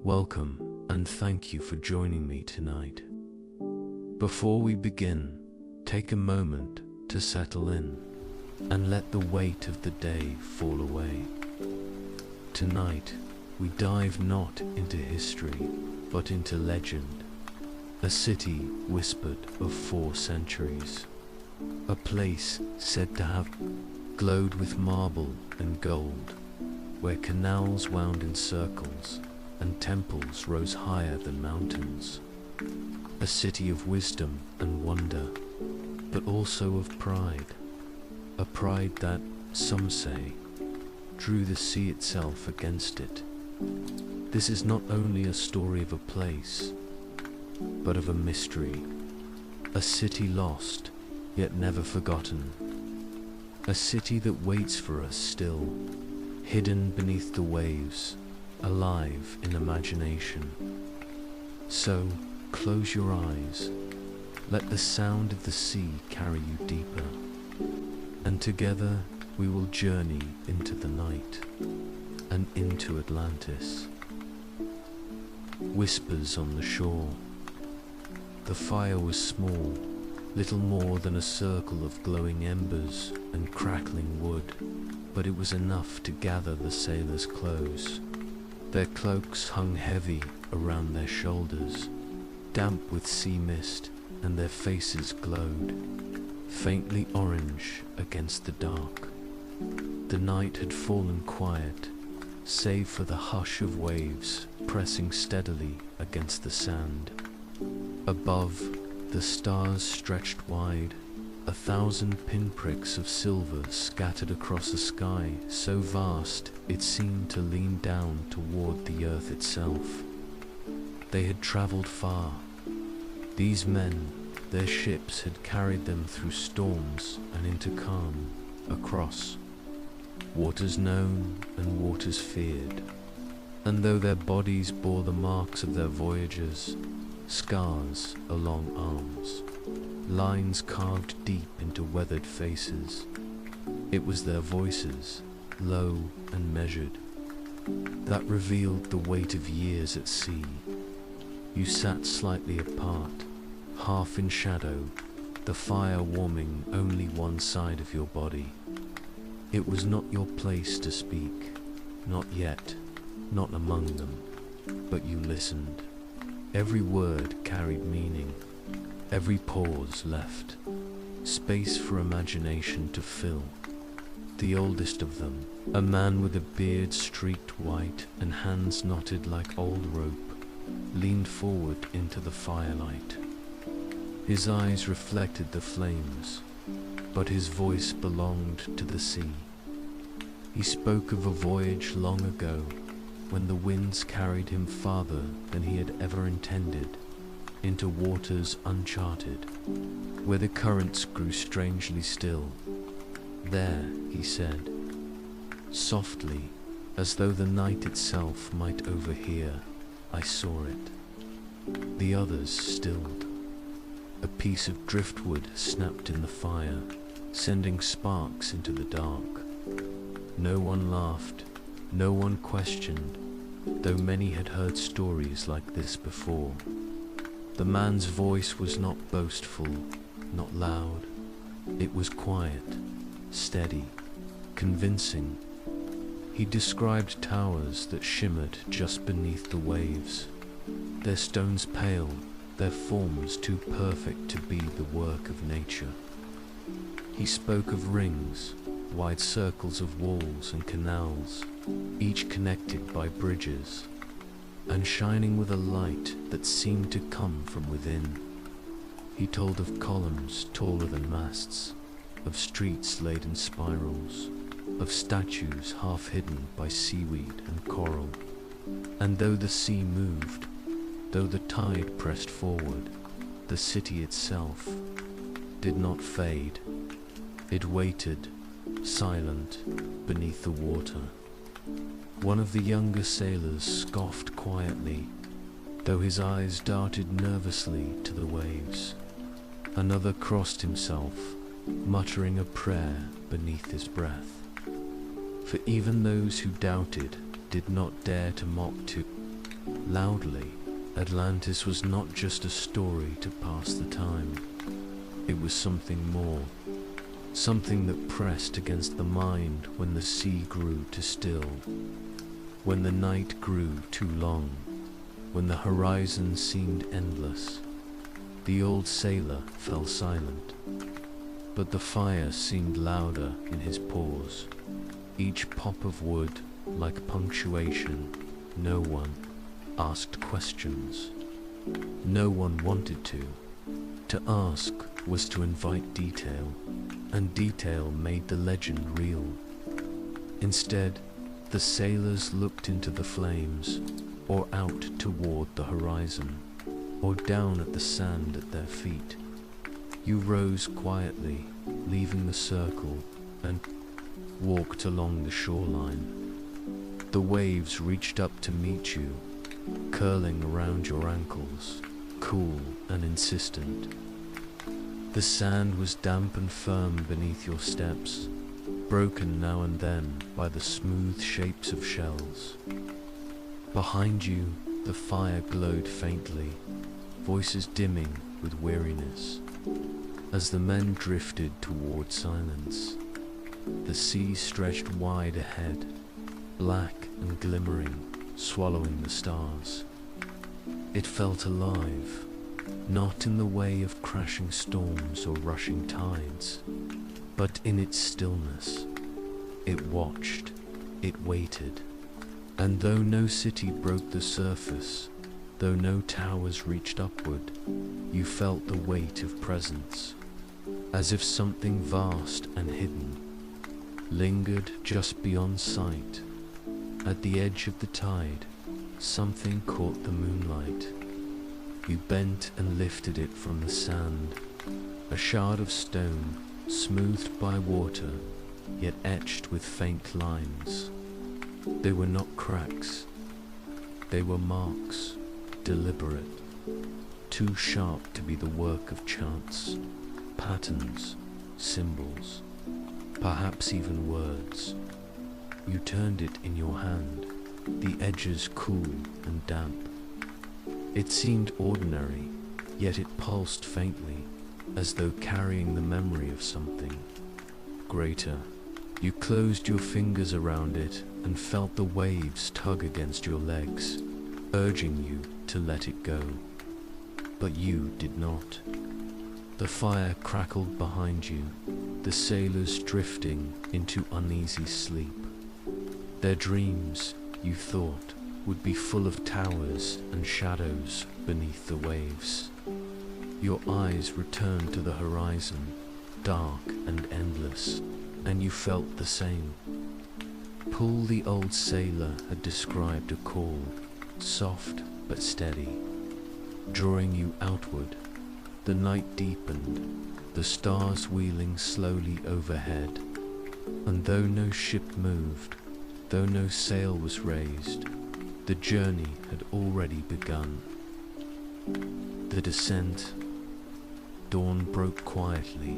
Welcome, and thank you for joining me tonight. Before we begin, take a moment to settle in and let the weight of the day fall away. Tonight, we dive not into history, but into legend, a city whispered of 4 centuries, a place said to have glowed with marble and gold, where canals wound in circles and temples rose higher than mountains, a city of wisdom and wonder, but also of pride, a pride that, some say, drew the sea itself against it. This is not only a story of a place, but of a mystery, a city lost, yet never forgotten, a city that waits for us still, hidden beneath the waves, alive in imagination. So, close your eyes, let the sound of the sea carry you deeper, and together we will journey into the night and into Atlantis. Whispers on the shore. The fire was small, little more than a circle of glowing embers and crackling wood, but it was enough to gather the sailors close. Their cloaks hung heavy around their shoulders, damp with sea mist, and their faces glowed, faintly orange against the dark. The night had fallen quiet, save for the hush of waves pressing steadily against the sand. Above, the stars stretched wide, 1,000 pinpricks of silver scattered across a sky so vast it seemed to lean down toward the earth itself. They had traveled far. These men, their ships had carried them through storms and into calm, across waters known and waters feared. And though their bodies bore the marks of their voyages, scars along arms, lines carved deep into weathered faces, it was their voices, low and measured, that revealed the weight of years at sea. You sat slightly apart, half in shadow, the fire warming only one side of your body. It was not your place to speak, not yet, not among them, but you listened. Every word carried meaning, every pause left space for imagination to fill. The oldest of them, a man with a beard streaked white and hands knotted like old rope, leaned forward into the firelight. His eyes reflected the flames, but his voice belonged to the sea. He spoke of a voyage long ago, when the winds carried him farther than he had ever intended, into waters uncharted, where the currents grew strangely still. There, he said, softly, as though the night itself might overhear, I saw it. The others stilled. A piece of driftwood snapped in the fire, sending sparks into the dark. No one laughed, no one questioned, though many had heard stories like this before. The man's voice was not boastful, not loud. It was quiet, steady, convincing. He described towers that shimmered just beneath the waves, their stones pale, their forms too perfect to be the work of nature. He spoke of rings, wide circles of walls and canals, each connected by bridges, and shining with a light that seemed to come from within. He told of columns taller than masts, of streets laid in spirals, of statues half hidden by seaweed and coral. And though the sea moved, though the tide pressed forward, the city itself did not fade. It waited, silent, beneath the water. One of the younger sailors scoffed quietly, though his eyes darted nervously to the waves. Another crossed himself, muttering a prayer beneath his breath. For even those who doubted did not dare to mock too loudly. Atlantis was not just a story to pass the time. It was something more. Something that pressed against the mind when the sea grew too still, when the night grew too long, when the horizon seemed endless. The old sailor fell silent, but the fire seemed louder in his pores, each pop of wood like punctuation. No one asked questions. No one wanted to. To ask was to invite detail, and detail made the legend real. Instead, the sailors looked into the flames, or out toward the horizon, or down at the sand at their feet. You rose quietly, leaving the circle, and walked along the shoreline. The waves reached up to meet you, curling around your ankles, cool and insistent. The sand was damp and firm beneath your steps, broken now and then by the smooth shapes of shells. Behind you, the fire glowed faintly, voices dimming with weariness. As the men drifted toward silence, the sea stretched wide ahead, black and glimmering, swallowing the stars. It felt alive, not in the way of crashing storms or rushing tides, but in its stillness. It watched, it waited, and though no city broke the surface, though no towers reached upward, you felt the weight of presence, as if something vast and hidden lingered just beyond sight. At the edge of the tide, something caught the moonlight. You bent and lifted it from the sand, a shard of stone, smoothed by water, yet etched with faint lines. They were not cracks. They were marks, deliberate, too sharp to be the work of chance, patterns, symbols, perhaps even words. You turned it in your hand, the edges cool and damp. It seemed ordinary, yet it pulsed faintly, as though carrying the memory of something greater. You closed your fingers around it and felt the waves tug against your legs, urging you to let it go. But you did not. The fire crackled behind you, the sailors drifting into uneasy sleep. Their dreams, you thought, would be full of towers and shadows beneath the waves. Your eyes returned to the horizon, dark and endless, and you felt the same. Pull the old sailor had described a call, soft but steady, drawing you outward. The night deepened, the stars wheeling slowly overhead, and though no ship moved, though no sail was raised, the journey had already begun. The descent. Dawn broke quietly,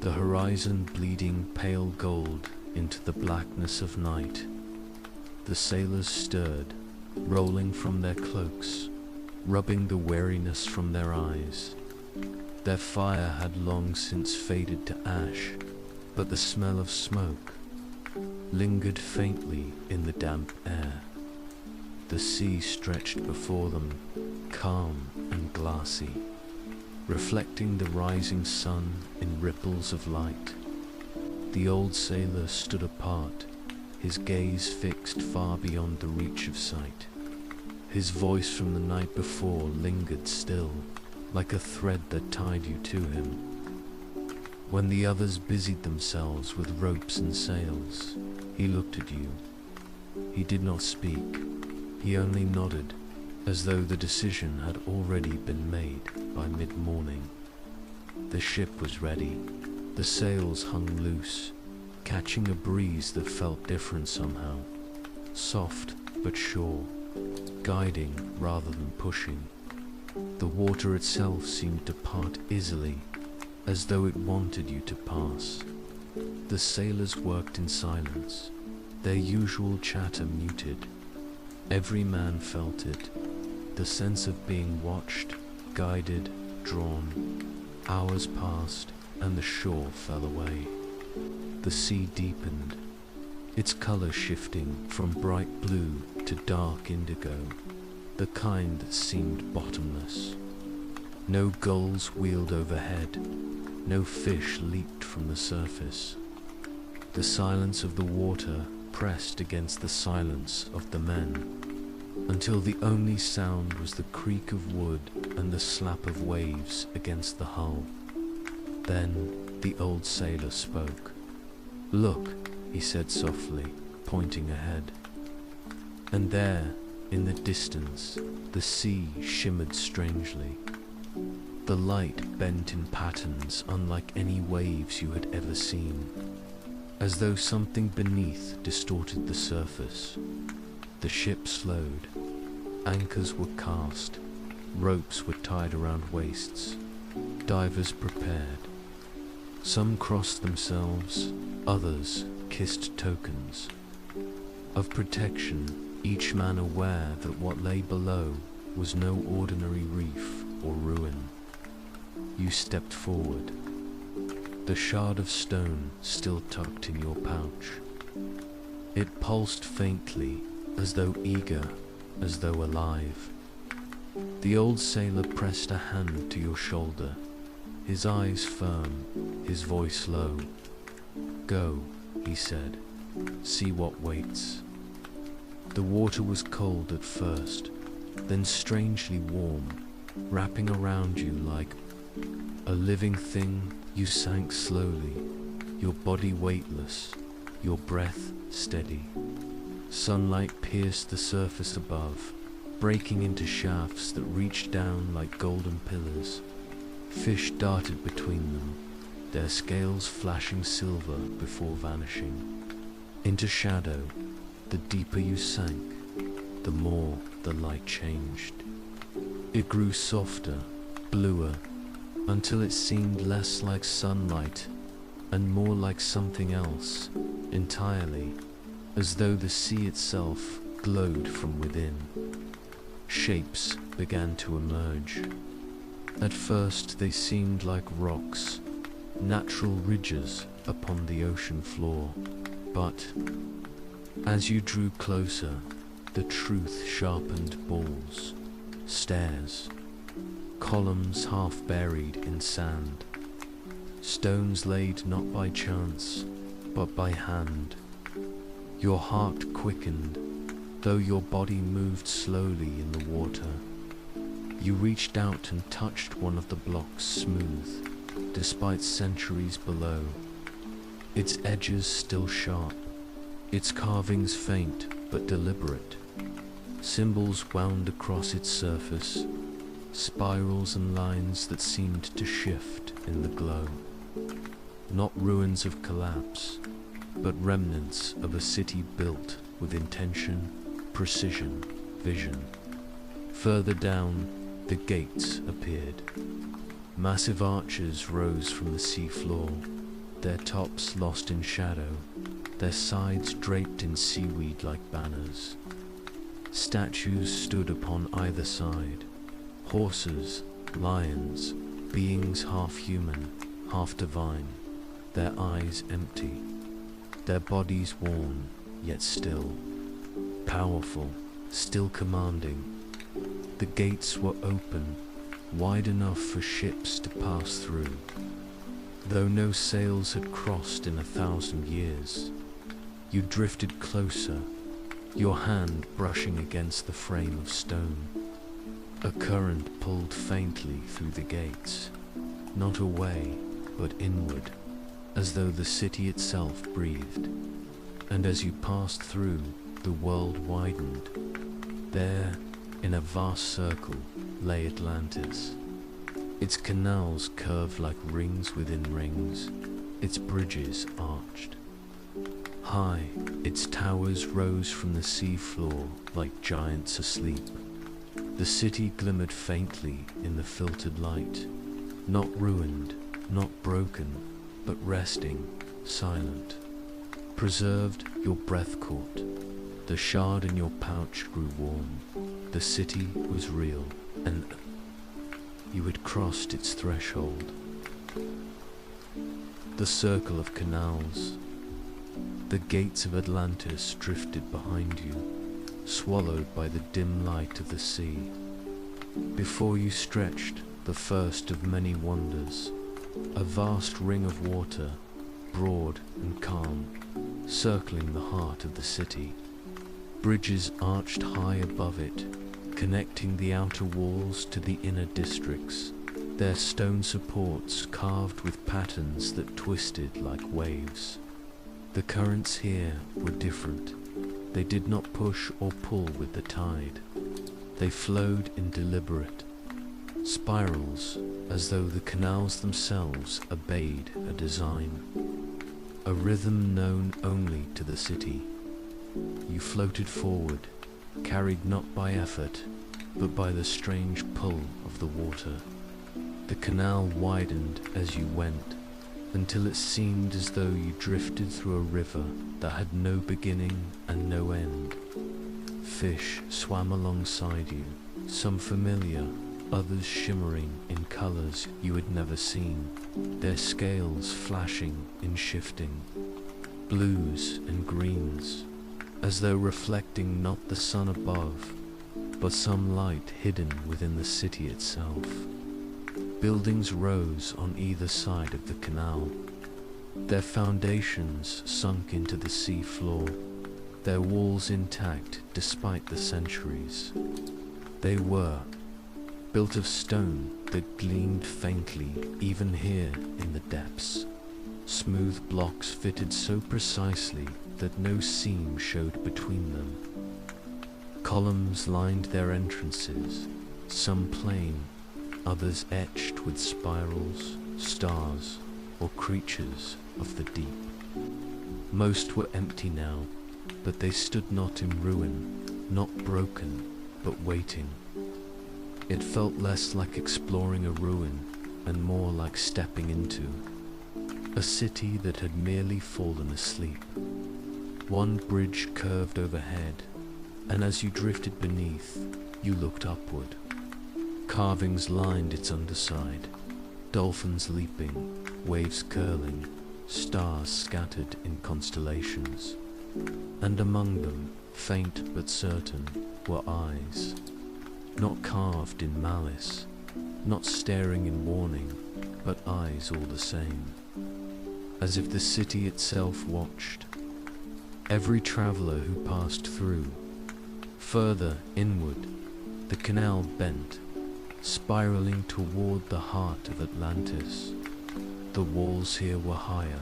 the horizon bleeding pale gold into the blackness of night. The sailors stirred, rolling from their cloaks, rubbing the weariness from their eyes. Their fire had long since faded to ash, but the smell of smoke lingered faintly in the damp air. The sea stretched before them, calm and glassy, reflecting the rising sun in ripples of light. The old sailor stood apart, his gaze fixed far beyond the reach of sight. His voice from the night before lingered still, like a thread that tied you to him. When the others busied themselves with ropes and sails, he looked at you. He did not speak. He only nodded, as though the decision had already been made by mid-morning. The ship was ready. The sails hung loose, catching a breeze that felt different somehow, soft but sure, guiding rather than pushing. The water itself seemed to part easily, as though it wanted you to pass. The sailors worked in silence, their usual chatter muted. Every man felt it, the sense of being watched, guided, drawn. Hours passed, and the shore fell away. The sea deepened, its color shifting from bright blue to dark indigo, the kind that seemed bottomless. No gulls wheeled overhead, no fish leaped from the surface. The silence of the water pressed against the silence of the men, until the only sound was the creak of wood and the slap of waves against the hull. Then the old sailor spoke. "Look," he said softly, pointing ahead. And there, in the distance, the sea shimmered strangely. The light bent in patterns unlike any waves you had ever seen, as though something beneath distorted the surface. The ship slowed. Anchors were cast. Ropes were tied around waists. Divers prepared. Some crossed themselves, others kissed tokens of protection, each man aware that what lay below was no ordinary reef or ruin. You stepped forward, the shard of stone still tucked in your pouch. It pulsed faintly, as though eager, as though alive. The old sailor pressed a hand to your shoulder, his eyes firm, his voice low. "Go," he said, "see what waits." The water was cold at first, then strangely warm, wrapping around you like a living thing. You sank slowly, your body weightless, your breath steady. Sunlight pierced the surface above, breaking into shafts that reached down like golden pillars. Fish darted between them, their scales flashing silver before vanishing. Into shadow, the deeper you sank, the more the light changed. It grew softer, bluer, until it seemed less like sunlight and more like something else entirely, as though the sea itself glowed from within. Shapes began to emerge. At first they seemed like rocks, natural ridges upon the ocean floor, but as you drew closer, the truth sharpened balls, stairs, columns half buried in sand, stones laid not by chance, but by hand. Your heart quickened, though your body moved slowly in the water. You reached out and touched one of the blocks smooth, despite centuries below, its edges still sharp, its carvings faint but deliberate. Symbols wound across its surface, spirals and lines that seemed to shift in the glow. Not ruins of collapse, but remnants of a city built with intention, precision, vision. Further down, the gates appeared. Massive arches rose from the seafloor, their tops lost in shadow, their sides draped in seaweed like banners. Statues stood upon either side, horses, lions, beings half human, half divine, their eyes empty, their bodies worn, yet still, powerful, still commanding. The gates were open, wide enough for ships to pass through, though no sails had crossed in 1,000 years. You drifted closer, your hand brushing against the frame of stone. A current pulled faintly through the gates, not away, but inward, as though the city itself breathed. And as you passed through, the world widened. There, in a vast circle, lay Atlantis. Its canals curved like rings within rings, its bridges arched. High, its towers rose from the sea floor like giants asleep. The city glimmered faintly in the filtered light, not ruined, not broken, but resting, silent. Preserved, your breath caught. The shard in your pouch grew warm. The city was real, and you had crossed its threshold. The circle of canals, the gates of Atlantis drifted behind you, swallowed by the dim light of the sea. Before you stretched the first of many wonders, a vast ring of water, broad and calm, circling the heart of the city. Bridges arched high above it, connecting the outer walls to the inner districts, their stone supports carved with patterns that twisted like waves. The currents here were different. They did not push or pull with the tide. They flowed in deliberate spirals, as though the canals themselves obeyed a design, a rhythm known only to the city. You floated forward, carried not by effort, but by the strange pull of the water. The canal widened as you went, until it seemed as though you drifted through a river that had no beginning and no end. Fish swam alongside you, some familiar, others shimmering in colors you had never seen, their scales flashing in shifting blues and greens, as though reflecting not the sun above, but some light hidden within the city itself. Buildings rose on either side of the canal, their foundations sunk into the sea floor, their walls intact despite the centuries. They were built of stone that gleamed faintly even here in the depths, smooth blocks fitted so precisely that no seam showed between them. Columns lined their entrances, some plain, others etched with spirals, stars, or creatures of the deep. Most were empty now, but they stood not in ruin, not broken, but waiting. It felt less like exploring a ruin and more like stepping into a city that had merely fallen asleep. One bridge curved overhead, and as you drifted beneath, you looked upward. Carvings lined its underside, dolphins leaping, waves curling, stars scattered in constellations. And among them, faint but certain, were eyes, not carved in malice, not staring in warning, but eyes all the same, as if the city itself watched every traveler who passed through. Further inward, the canal bent, spiraling toward the heart of Atlantis. The walls here were higher,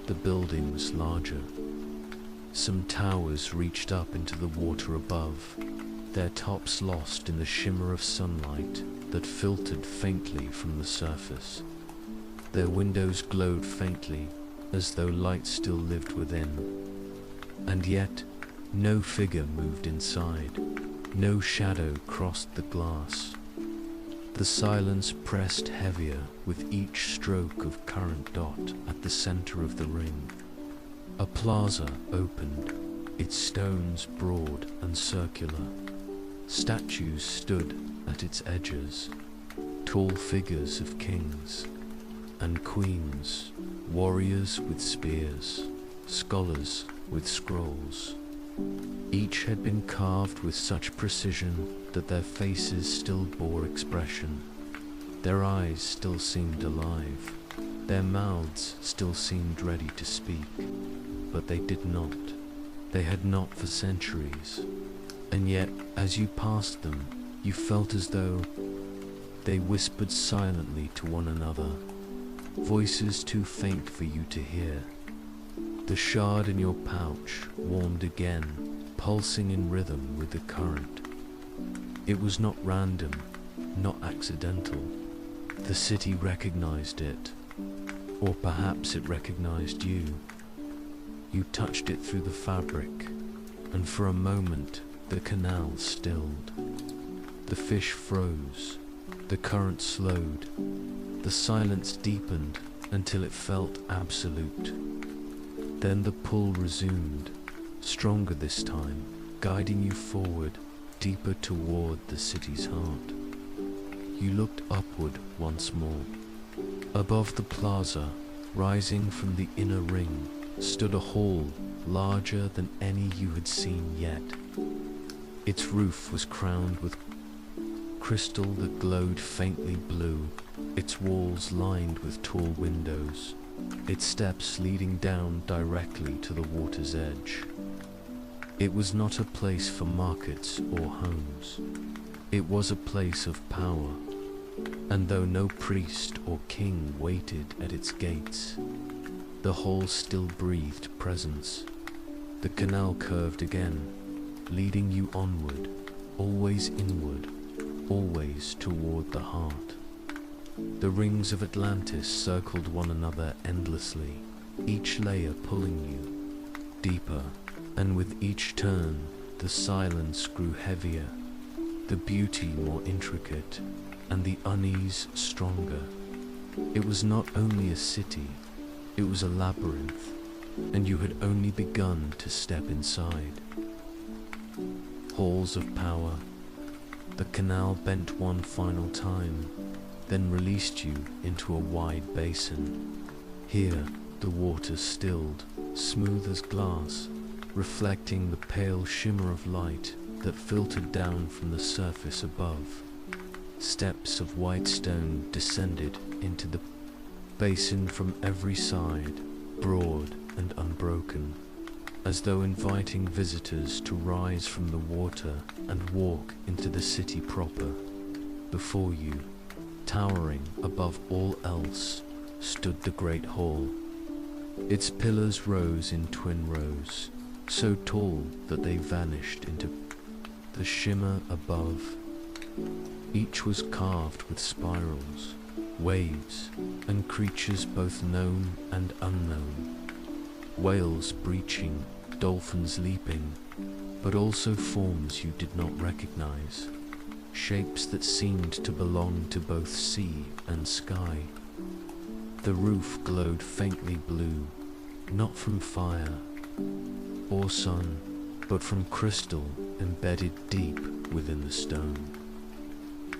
the buildings larger. Some towers reached up into the water above, their tops lost in the shimmer of sunlight that filtered faintly from the surface. Their windows glowed faintly, as though light still lived within. And yet, no figure moved inside, no shadow crossed the glass. The silence pressed heavier with each stroke of current dot at the center of the ring. A plaza opened, its stones broad and circular. Statues stood at its edges, tall figures of kings and queens, warriors with spears, scholars with scrolls. Each had been carved with such precision that their faces still bore expression. Their eyes still seemed alive. Their mouths still seemed ready to speak, but they did not. They had not for centuries. And yet, as you passed them, you felt as though they whispered silently to one another, voices too faint for you to hear. The shard in your pouch warmed again, pulsing in rhythm with the current. It was not random, not accidental. The city recognized it, or perhaps it recognized you. You touched it through the fabric, and for a moment the canal stilled. The fish froze, the current slowed, the silence deepened until it felt absolute. Then the pull resumed, stronger this time, guiding you forward, deeper toward the city's heart. You looked upward once more. Above the plaza, rising from the inner ring, stood a hall larger than any you had seen yet. Its roof was crowned with crystal that glowed faintly blue, its walls lined with tall windows, its steps leading down directly to the water's edge. It was not a place for markets or homes. It was a place of power, and though no priest or king waited at its gates, the hall still breathed presence. The canal curved again, leading you onward, always inward, always toward the heart. The rings of Atlantis circled one another endlessly, each layer pulling you deeper, and with each turn, the silence grew heavier, the beauty more intricate, and the unease stronger. It was not only a city, it was a labyrinth, and you had only begun to step inside. Halls of power. The canal bent one final time, then released you into a wide basin. Here, the water stilled, smooth as glass, reflecting the pale shimmer of light that filtered down from the surface above. Steps of white stone descended into the basin from every side, broad and unbroken, as though inviting visitors to rise from the water and walk into the city proper. Before you, towering above all else, stood the great hall. Its pillars rose in twin rows, so tall that they vanished into the shimmer above. Each was carved with spirals, waves, and creatures both known and unknown. Whales breaching, dolphins leaping, but also forms you did not recognize, shapes that seemed to belong to both sea and sky. The roof glowed faintly blue, not from fire or sun, but from crystal embedded deep within the stone.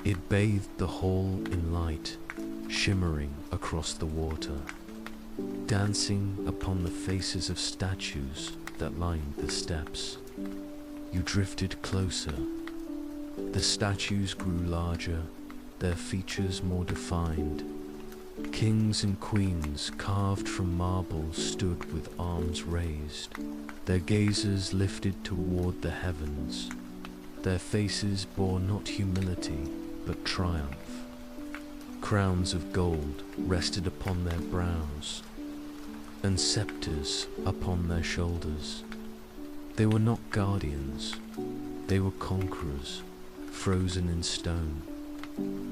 It bathed the hall in light, shimmering across the water, dancing upon the faces of statues that lined the steps. You drifted closer. The statues grew larger, their features more defined. Kings and queens carved from marble stood with arms raised, their gazes lifted toward the heavens. Their faces bore not humility, but triumph. Crowns of gold rested upon their brows, and scepters upon their shoulders. They were not guardians, they were conquerors, frozen in stone.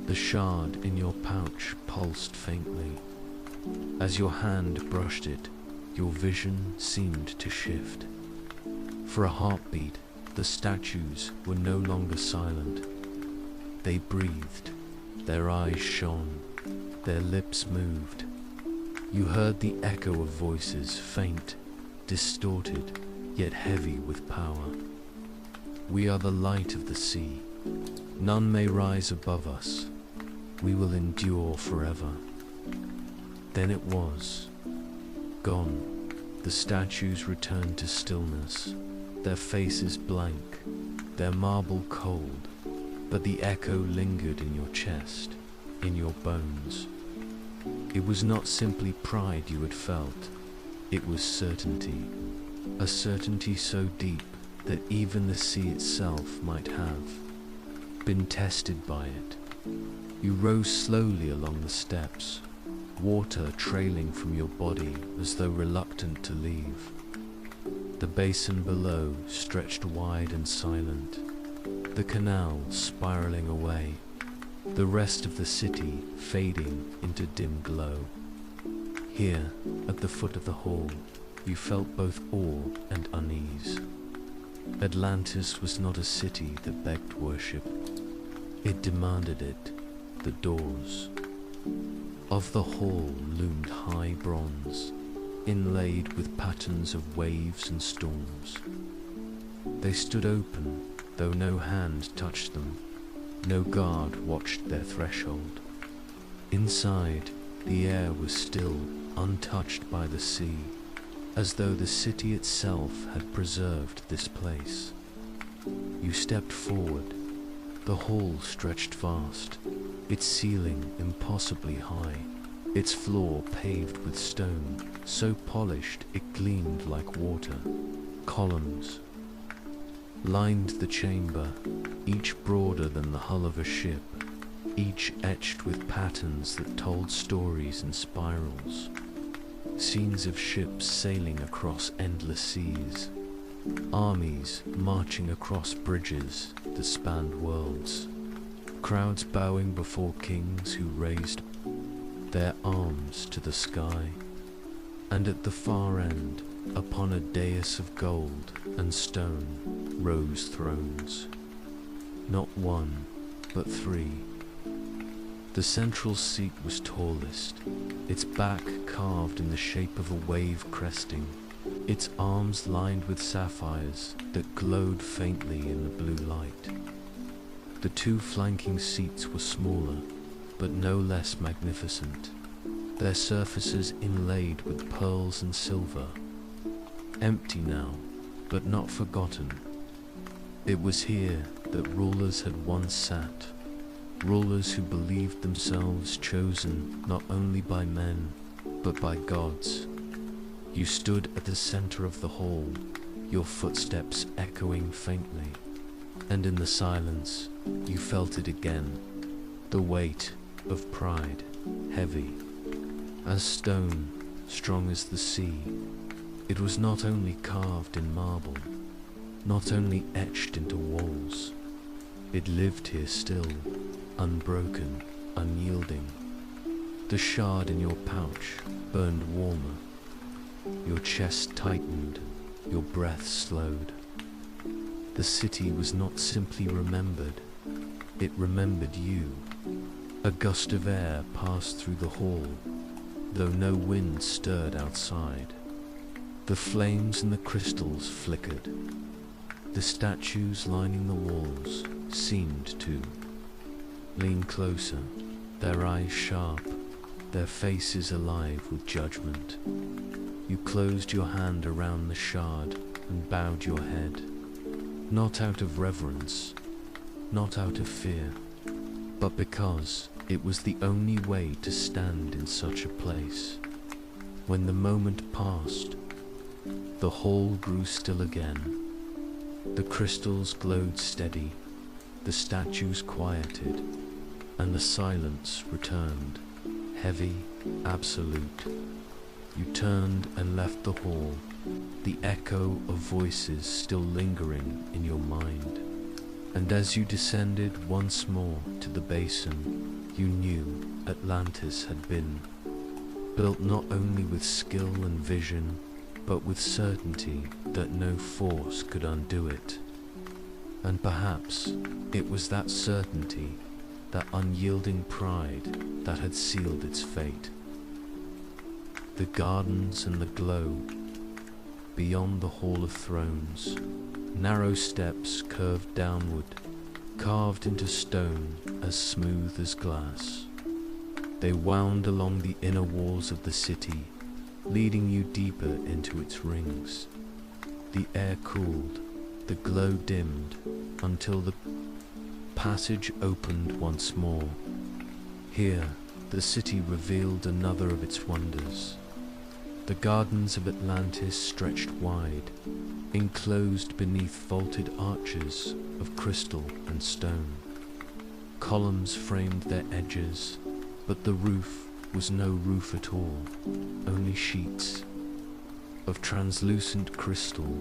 The shard in your pouch pulsed faintly. As your hand brushed it, your vision seemed to shift. For a heartbeat, the statues were no longer silent. They breathed, their eyes shone, their lips moved. You heard the echo of voices, faint, distorted, yet heavy with power. We are the light of the sea. None may rise above us. We will endure forever. Then it was. Gone. The statues returned to stillness, their faces blank, their marble cold, but the echo lingered in your chest, in your bones. It was not simply pride you had felt, it was certainty, a certainty so deep that even the sea itself might have been tested by it. You rose slowly along the steps, water trailing from your body as though reluctant to leave. The basin below stretched wide and silent, the canal spiraling away, the rest of the city fading into dim glow. Here, at the foot of the hall, you felt both awe and unease. Atlantis was not a city that begged worship. It demanded it, the doors. Of the hall loomed high bronze, inlaid with patterns of waves and storms. They stood open, though no hand touched them. No guard watched their threshold. Inside, the air was still, untouched by the sea, as though the city itself had preserved this place. You stepped forward. The hall stretched vast, its ceiling impossibly high, its floor paved with stone, so polished it gleamed like water. Columns lined the chamber, each broader than the hull of a ship, each etched with patterns that told stories in spirals. Scenes of ships sailing across endless seas, armies marching across bridges that spanned worlds, crowds bowing before kings who raised their arms to the sky, and at the far end, upon a dais of gold and stone, rose thrones. Not one, but three. The central seat was tallest, its back carved in the shape of a wave cresting, its arms lined with sapphires that glowed faintly in the blue light. The two flanking seats were smaller, but no less magnificent, their surfaces inlaid with pearls and silver. Empty now, but not forgotten. It was here that rulers had once sat, rulers who believed themselves chosen not only by men, but by gods. You stood at the center of the hall, your footsteps echoing faintly, and in the silence you felt it again, the weight of pride, heavy as stone, strong as the sea. It was not only carved in marble, not only etched into walls. It lived here still, unbroken, unyielding. The shard in your pouch burned warmer. Your chest tightened, your breath slowed. The city was not simply remembered, it remembered you. A gust of air passed through the hall, though no wind stirred outside. The flames in the crystals flickered. The statues lining the walls seemed to lean closer, their eyes sharp, their faces alive with judgment. You closed your hand around the shard and bowed your head, not out of reverence, not out of fear, but because it was the only way to stand in such a place. When the moment passed, the hall grew still again. The crystals glowed steady, the statues quieted, and the silence returned, heavy, absolute. You turned and left the hall, the echo of voices still lingering in your mind. And as you descended once more to the basin, you knew Atlantis had been built not only with skill and vision, but with certainty that no force could undo it. And perhaps it was that certainty, that unyielding pride, that had sealed its fate. The gardens and the glow, beyond the Hall of Thrones, narrow steps curved downward, carved into stone as smooth as glass. They wound along the inner walls of the city, leading you deeper into its rings. The air cooled, the glow dimmed, until the passage opened once more. Here, the city revealed another of its wonders. The gardens of Atlantis stretched wide, enclosed beneath vaulted arches of crystal and stone. Columns framed their edges, but the roof was no roof at all, only sheets of translucent crystal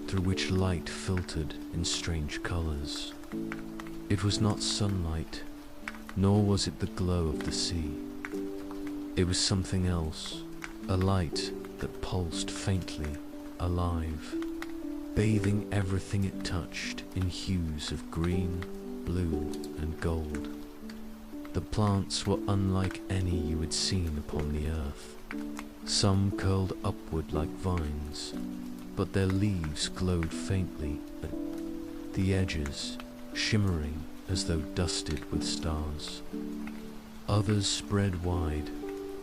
through which light filtered in strange colors. It was not sunlight, nor was it the glow of the sea. It was something else, a light that pulsed faintly, alive, bathing everything it touched in hues of green, blue, and gold. The plants were unlike any you had seen upon the earth. Some curled upward like vines, but their leaves glowed faintly at the edges, shimmering as though dusted with stars. Others spread wide,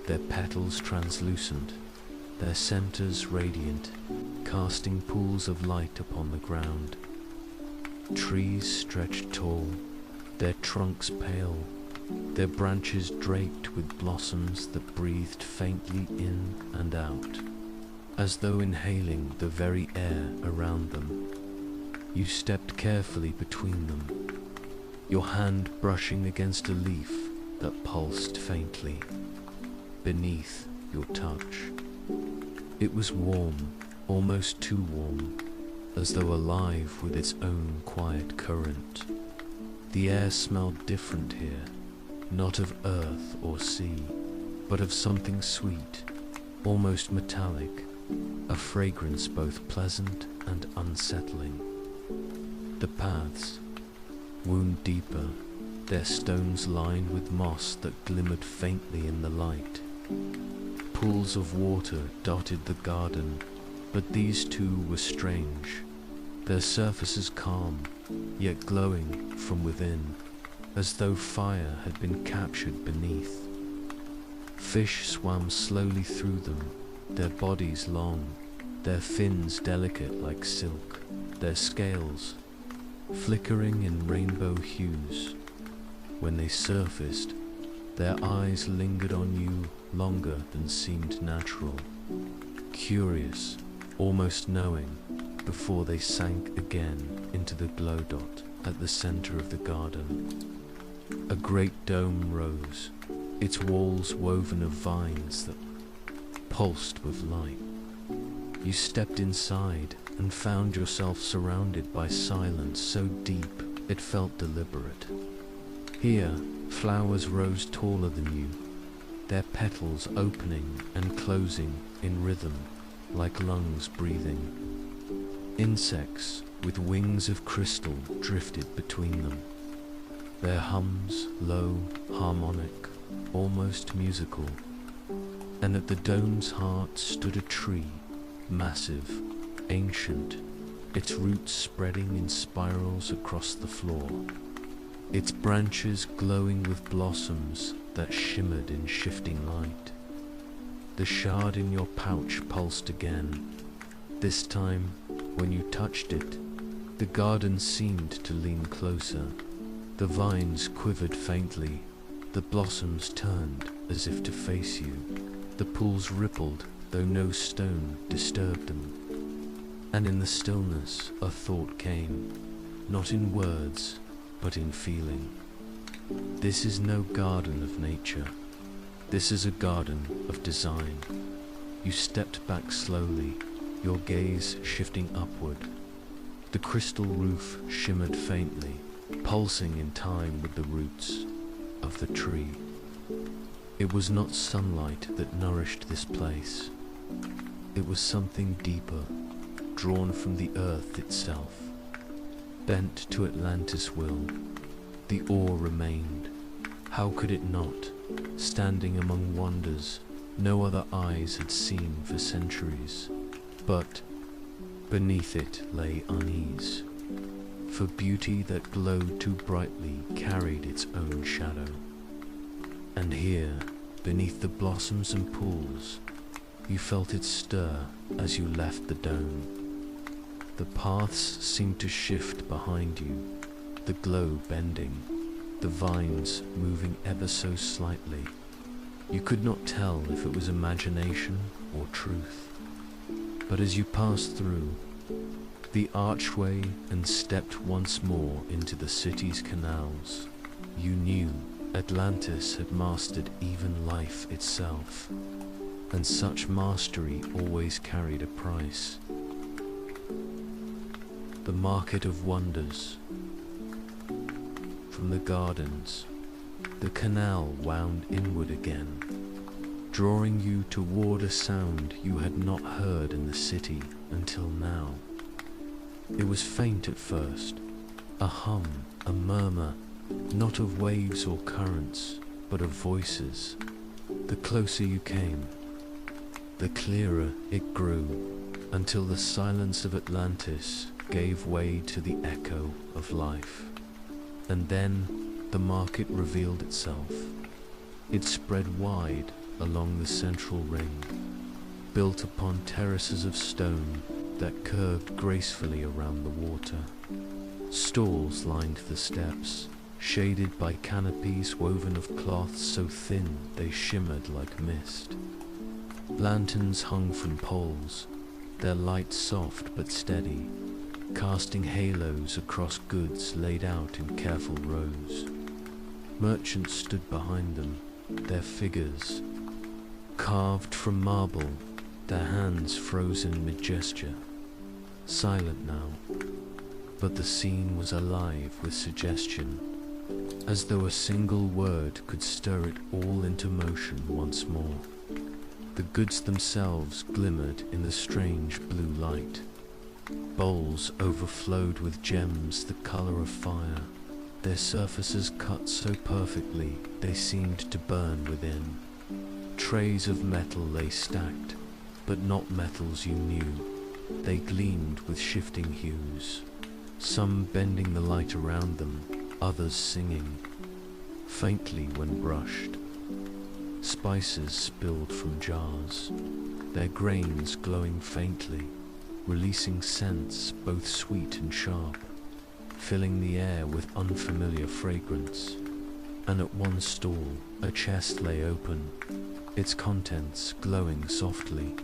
their petals translucent, their centers radiant, casting pools of light upon the ground. Trees stretched tall, their trunks pale, their branches draped with blossoms that breathed faintly in and out, as though inhaling the very air around them. You stepped carefully between them, your hand brushing against a leaf that pulsed faintly beneath your touch. It was warm, almost too warm, as though alive with its own quiet current. The air smelled different here, not of earth or sea, but of something sweet, almost metallic, a fragrance both pleasant and unsettling. The paths wound deeper, their stones lined with moss that glimmered faintly in the light. Pools of water dotted the garden, but these too were strange, their surfaces calm, yet glowing from within, as though fire had been captured beneath. Fish swam slowly through them, their bodies long, their fins delicate like silk, their scales flickering in rainbow hues. When they surfaced, their eyes lingered on you longer than seemed natural, curious, almost knowing, before they sank again into the glow dot at the center of the garden. A great dome rose, its walls woven of vines that pulsed with light. You stepped inside and found yourself surrounded by silence so deep it felt deliberate. Here, flowers rose taller than you, their petals opening and closing in rhythm, like lungs breathing. Insects with wings of crystal drifted between them, their hums low, harmonic, almost musical. And at the dome's heart stood a tree, massive, ancient, its roots spreading in spirals across the floor, its branches glowing with blossoms that shimmered in shifting light. The shard in your pouch pulsed again. This time, when you touched it, the garden seemed to lean closer. The vines quivered faintly, the blossoms turned as if to face you. The pools rippled, though no stone disturbed them. And in the stillness, a thought came, not in words, but in feeling. This is no garden of nature. This is a garden of design. You stepped back slowly, your gaze shifting upward. The crystal roof shimmered faintly, pulsing in time with the roots of the tree. It was not sunlight that nourished this place. It was something deeper, drawn from the earth itself. Bent to Atlantis' will, the awe remained. How could it not, standing among wonders no other eyes had seen for centuries? But beneath it lay unease, for beauty that glowed too brightly carried its own shadow. And here, beneath the blossoms and pools, you felt it stir as you left the dome. The paths seemed to shift behind you, the glow bending, the vines moving ever so slightly. You could not tell if it was imagination or truth. But as you passed through the archway and stepped once more into the city's canals, you knew Atlantis had mastered even life itself, and such mastery always carried a price. The market of wonders. From the gardens, the canal wound inward again, drawing you toward a sound you had not heard in the city until now. It was faint at first, a hum, a murmur, not of waves or currents, but of voices. The closer you came, the clearer it grew, until the silence of Atlantis gave way to the echo of life. And then the market revealed itself. It spread wide along the central ring, built upon terraces of stone that curved gracefully around the water. Stalls lined the steps, shaded by canopies woven of cloth so thin they shimmered like mist. Lanterns hung from poles, their light soft but steady, casting halos across goods laid out in careful rows. Merchants stood behind them, their figures carved from marble, their hands frozen mid-gesture, silent now, but the scene was alive with suggestion, as though a single word could stir it all into motion once more. The goods themselves glimmered in the strange blue light. Bowls overflowed with gems the color of fire, their surfaces cut so perfectly they seemed to burn within. Trays of metal lay stacked, but not metals you knew. They gleamed with shifting hues, some bending the light around them, others singing, faintly when brushed. Spices spilled from jars, their grains glowing faintly, releasing scents both sweet and sharp, filling the air with unfamiliar fragrance. And at one stall, a chest lay open, its contents glowing softly.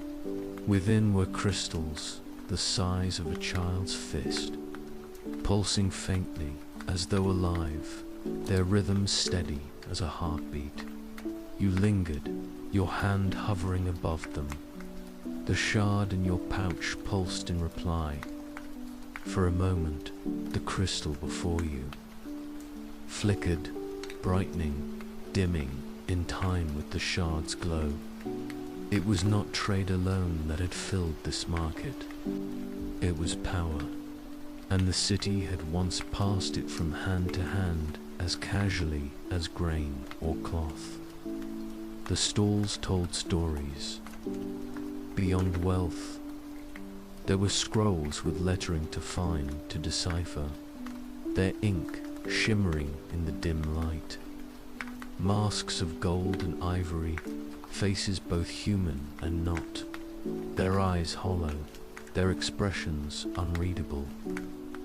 Within were crystals, the size of a child's fist, pulsing faintly as though alive, their rhythm steady as a heartbeat. You lingered, your hand hovering above them. The shard in your pouch pulsed in reply. For a moment, the crystal before you flickered, brightening, dimming in time with the shard's glow. It was not trade alone that had filled this market. It was power, and the city had once passed it from hand to hand as casually as grain or cloth. The stalls told stories. Beyond wealth, there were scrolls with lettering to find, to decipher, their ink shimmering in the dim light. Masks of gold and ivory, faces both human and not, their eyes hollow, their expressions unreadable.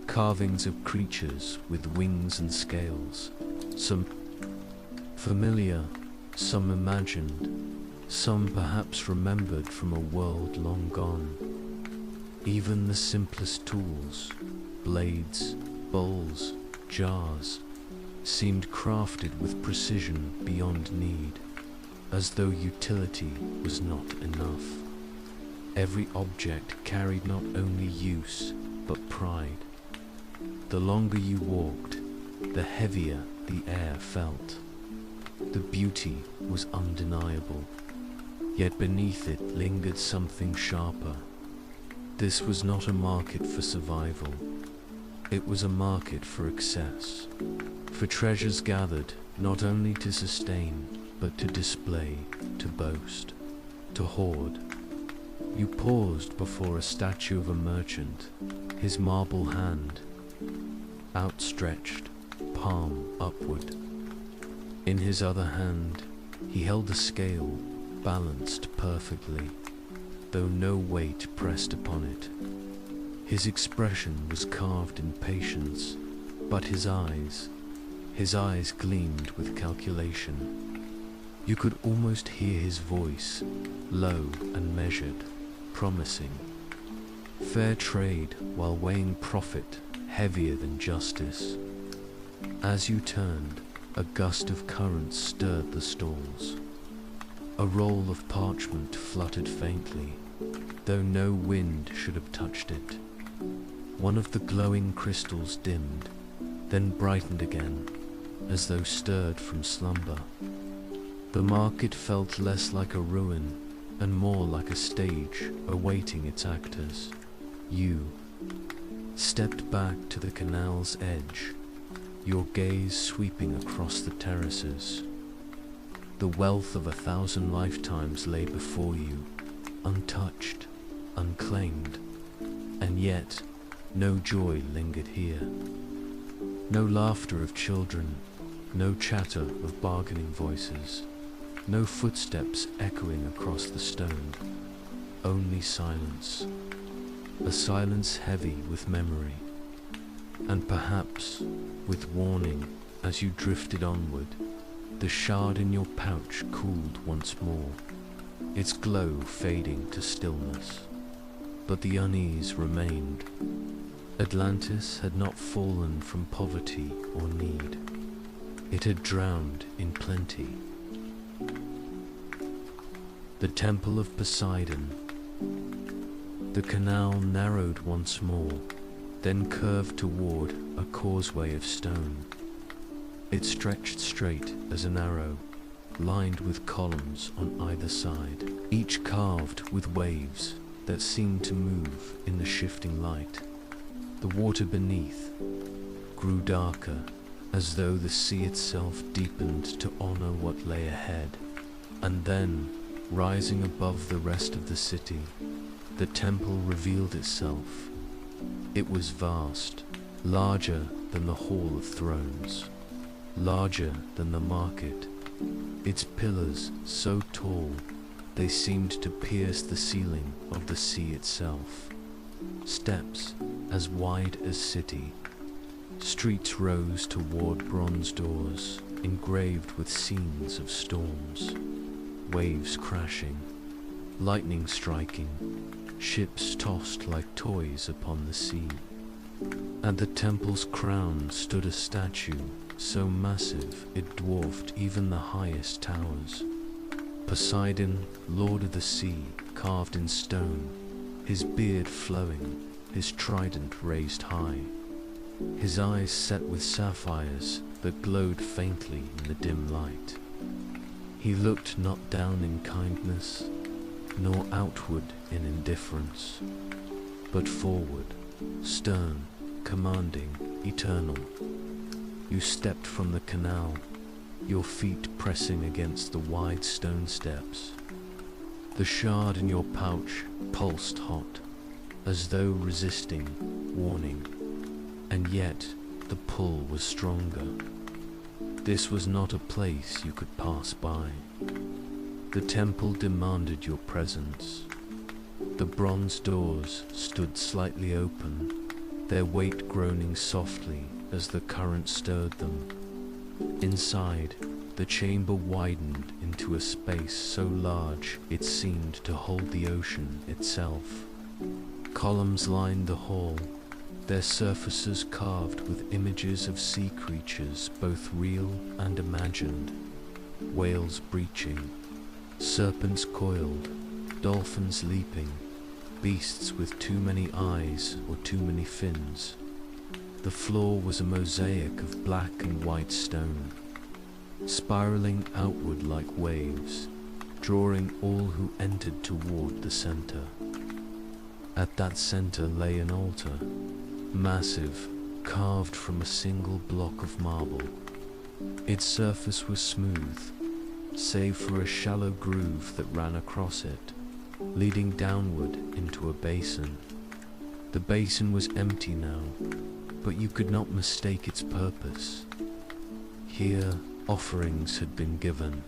Carvings of creatures with wings and scales, some familiar, some imagined, some perhaps remembered from a world long gone. Even the simplest tools, blades, bowls, jars, seemed crafted with precision beyond need, as though utility was not enough. Every object carried not only use, but pride. The longer you walked, the heavier the air felt. The beauty was undeniable, yet beneath it lingered something sharper. This was not a market for survival. It was a market for excess, for treasures gathered not only to sustain, but to display, to boast, to hoard. You paused before a statue of a merchant, his marble hand outstretched, palm upward. In his other hand, he held a scale balanced perfectly, though no weight pressed upon it. His expression was carved in patience, but his eyes gleamed with calculation. You could almost hear his voice, low and measured, promising fair trade while weighing profit heavier than justice. As you turned, a gust of current stirred the stalls. A roll of parchment fluttered faintly, though no wind should have touched it. One of the glowing crystals dimmed, then brightened again, as though stirred from slumber. The market felt less like a ruin and more like a stage awaiting its actors. You stepped back to the canal's edge, your gaze sweeping across the terraces. The wealth of 1,000 lifetimes lay before you, untouched, unclaimed, and yet no joy lingered here. No laughter of children, no chatter of bargaining voices, no footsteps echoing across the stone, only silence, a silence heavy with memory, and perhaps with warning. As you drifted onward, the shard in your pouch cooled once more, its glow fading to stillness, but the unease remained. Atlantis had not fallen from poverty or need. It had drowned in plenty. The Temple of Poseidon. The canal narrowed once more, then curved toward a causeway of stone. It stretched straight as an arrow, lined with columns on either side, each carved with waves that seemed to move in the shifting light. The water beneath grew darker, as though the sea itself deepened to honor what lay ahead. And then, rising above the rest of the city, the temple revealed itself. It was vast, larger than the Hall of Thrones, larger than the market, its pillars so tall they seemed to pierce the ceiling of the sea itself. Steps as wide as city. Streets rose toward bronze doors, engraved with scenes of storms, waves crashing, lightning striking, ships tossed like toys upon the sea. At the temple's crown stood a statue so massive it dwarfed even the highest towers. Poseidon, lord of the sea, carved in stone, his beard flowing, his trident raised high, his eyes set with sapphires that glowed faintly in the dim light. He looked not down in kindness, nor outward in indifference, but forward, stern, commanding, eternal. You stepped from the canal, your feet pressing against the wide stone steps. The shard in your pouch pulsed hot, as though resisting, warning, and yet the pull was stronger. This was not a place you could pass by. The temple demanded your presence. The bronze doors stood slightly open, their weight groaning softly as the current stirred them. Inside, the chamber widened into a space so large it seemed to hold the ocean itself. Columns lined the hall, their surfaces carved with images of sea creatures both real and imagined. Whales breaching, serpents coiled, dolphins leaping, beasts with too many eyes or too many fins. The floor was a mosaic of black and white stone, spiraling outward like waves, drawing all who entered toward the center. At that center lay an altar, massive, carved from a single block of marble. Its surface was smooth, save for a shallow groove that ran across it, leading downward into a basin. The basin was empty now, but you could not mistake its purpose. Here, offerings had been given,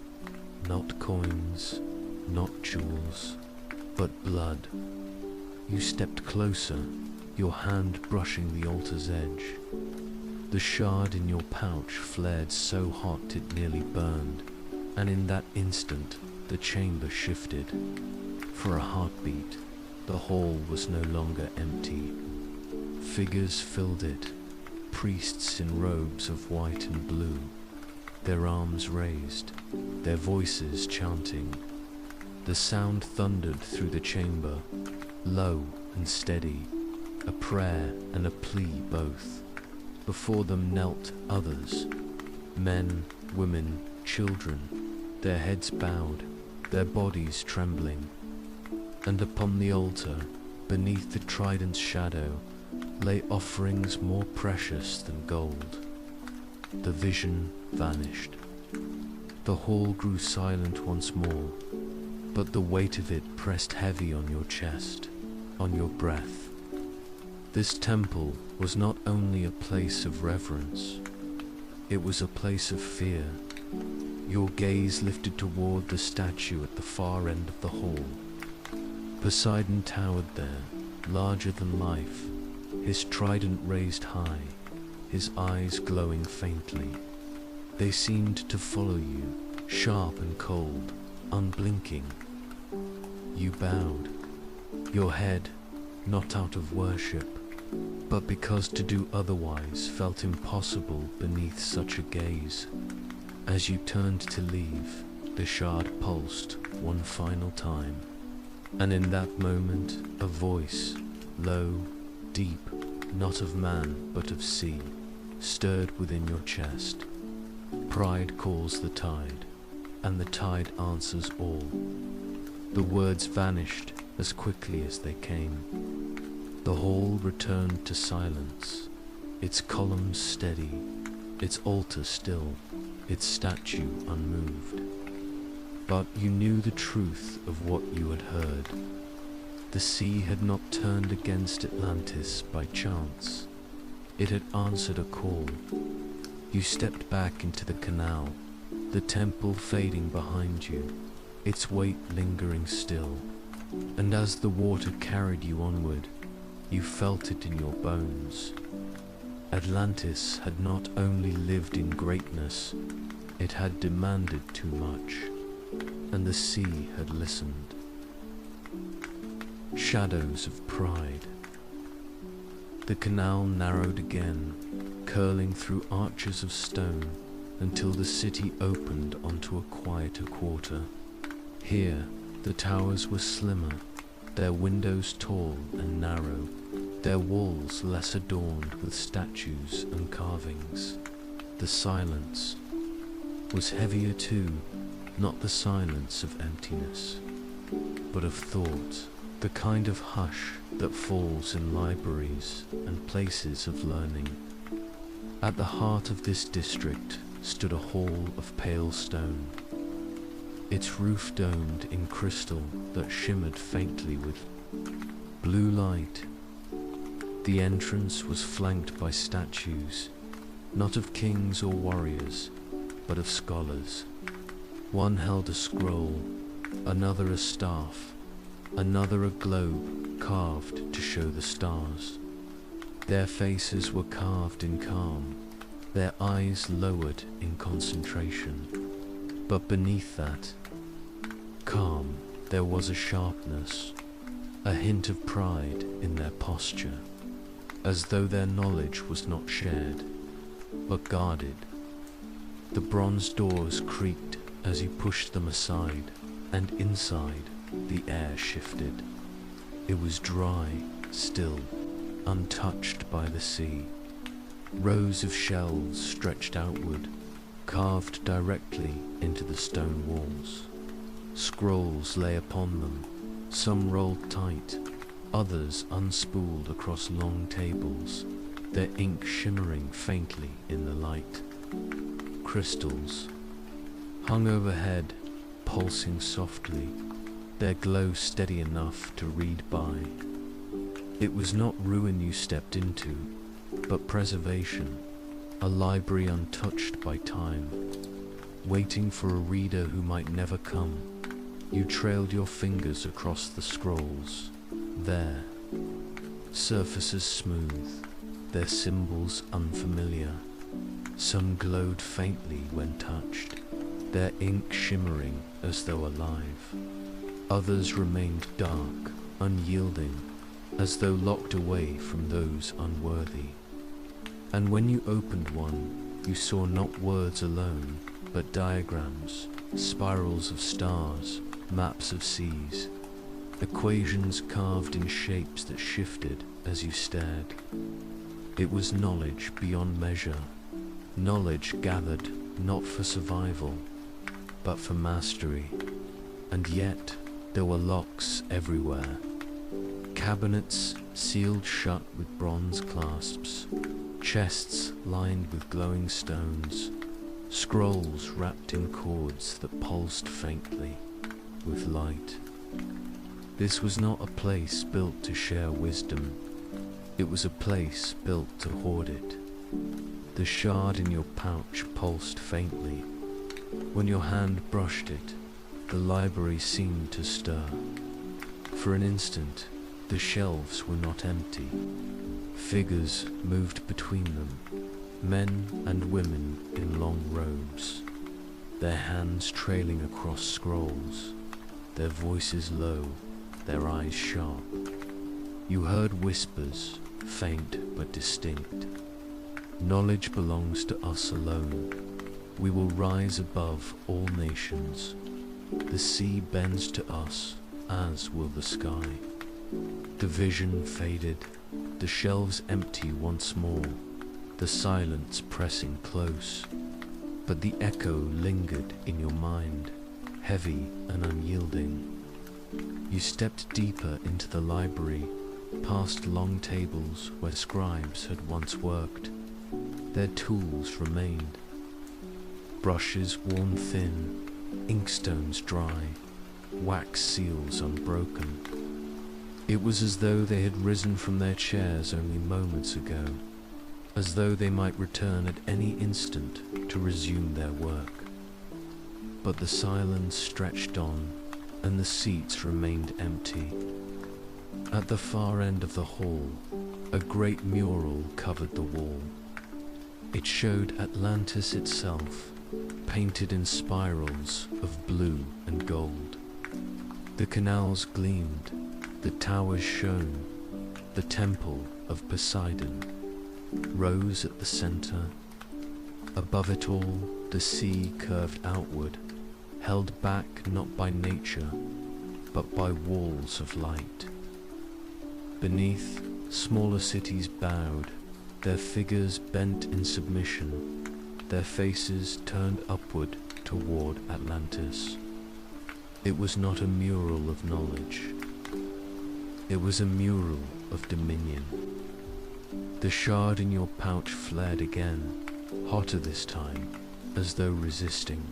not coins, not jewels, but blood. You stepped closer, your hand brushing the altar's edge. The shard in your pouch flared so hot it nearly burned, and in that instant the chamber shifted. For a heartbeat, the hall was no longer empty. Figures filled it, priests in robes of white and blue, their arms raised, their voices chanting. The sound thundered through the chamber, low and steady, a prayer and a plea both. Before them knelt others, men, women, children, their heads bowed, their bodies trembling. And upon the altar, beneath the trident's shadow, lay offerings more precious than gold. The vision vanished. The hall grew silent once more, but the weight of it pressed heavy on your chest. on your breath. This temple was not only a place of reverence, it was a place of fear. Your gaze lifted toward the statue at the far end of the hall. Poseidon towered there, larger than life, his trident raised high, his eyes glowing faintly. They seemed to follow you, sharp and cold, unblinking. You bowed, your head not out of worship, but because to do otherwise felt impossible beneath such a gaze. As you turned to leave, the shard pulsed one final time, and in that moment a voice, low, deep, not of man but of sea, stirred within your chest. Pride calls the tide, and the tide answers all. The words vanished as quickly as they came. The hall returned to silence, its columns steady, its altar still, its statue unmoved. But you knew the truth of what you had heard. The sea had not turned against Atlantis by chance. It had answered a call. You stepped back into the canal, the temple fading behind you, its weight lingering still. And as the water carried you onward, you felt it in your bones. Atlantis had not only lived in greatness, it had demanded too much, and the sea had listened. Shadows of pride. The canal narrowed again, curling through arches of stone until the city opened onto a quieter quarter. Here, the towers were slimmer, their windows tall and narrow, their walls less adorned with statues and carvings. The silence was heavier too, not the silence of emptiness, but of thought, the kind of hush that falls in libraries and places of learning. At the heart of this district stood a hall of pale stone, its roof domed in crystal that shimmered faintly with blue light. The entrance was flanked by statues, not of kings or warriors, but of scholars. One held a scroll, another a staff, another a globe carved to show the stars. Their faces were carved in calm, their eyes lowered in concentration. But beneath that calm, there was a sharpness, a hint of pride in their posture, as though their knowledge was not shared, but guarded. The bronze doors creaked as he pushed them aside, and inside, the air shifted. It was dry, still, untouched by the sea. Rows of shelves stretched outward, carved directly into the stone walls. Scrolls lay upon them, some rolled tight, others unspooled across long tables, their ink shimmering faintly in the light. Crystals hung overhead, pulsing softly, their glow steady enough to read by. It was not ruin you stepped into, but preservation, a library untouched by time, waiting for a reader who might never come. You trailed your fingers across the scrolls. There, surfaces smooth, their symbols unfamiliar. Some glowed faintly when touched, their ink shimmering as though alive. Others remained dark, unyielding, as though locked away from those unworthy. And when you opened one, you saw not words alone, but diagrams, spirals of stars, maps of seas, equations carved in shapes that shifted as you stared. It was knowledge beyond measure, knowledge gathered not for survival, but for mastery. And yet, there were locks everywhere. Cabinets sealed shut with bronze clasps, chests lined with glowing stones, scrolls wrapped in cords that pulsed faintly with light. This was not a place built to share wisdom. It was a place built to hoard it. The shard in your pouch pulsed faintly. When your hand brushed it, the library seemed to stir. For an instant, the shelves were not empty. Figures moved between them, men and women in long robes, their hands trailing across scrolls, their voices low, their eyes sharp. You heard whispers, faint but distinct. Knowledge belongs to us alone. We will rise above all nations. The sea bends to us, as will the sky. The vision faded, the shelves empty once more, the silence pressing close. But the echo lingered in your mind, heavy and unyielding. You stepped deeper into the library, past long tables where scribes had once worked. Their tools remained. Brushes worn thin, inkstones dry, wax seals unbroken. It was as though they had risen from their chairs only moments ago, as though they might return at any instant to resume their work. But the silence stretched on, and the seats remained empty. At the far end of the hall, a great mural covered the wall. It showed Atlantis itself, painted in spirals of blue and gold. The canals gleamed, the towers shone, the temple of Poseidon rose at the center. Above it all, the sea curved outward, held back not by nature, but by walls of light. Beneath, smaller cities bowed, their figures bent in submission, their faces turned upward toward Atlantis. It was not a mural of knowledge. It was a mural of dominion. The shard in your pouch flared again, hotter this time, as though resisting.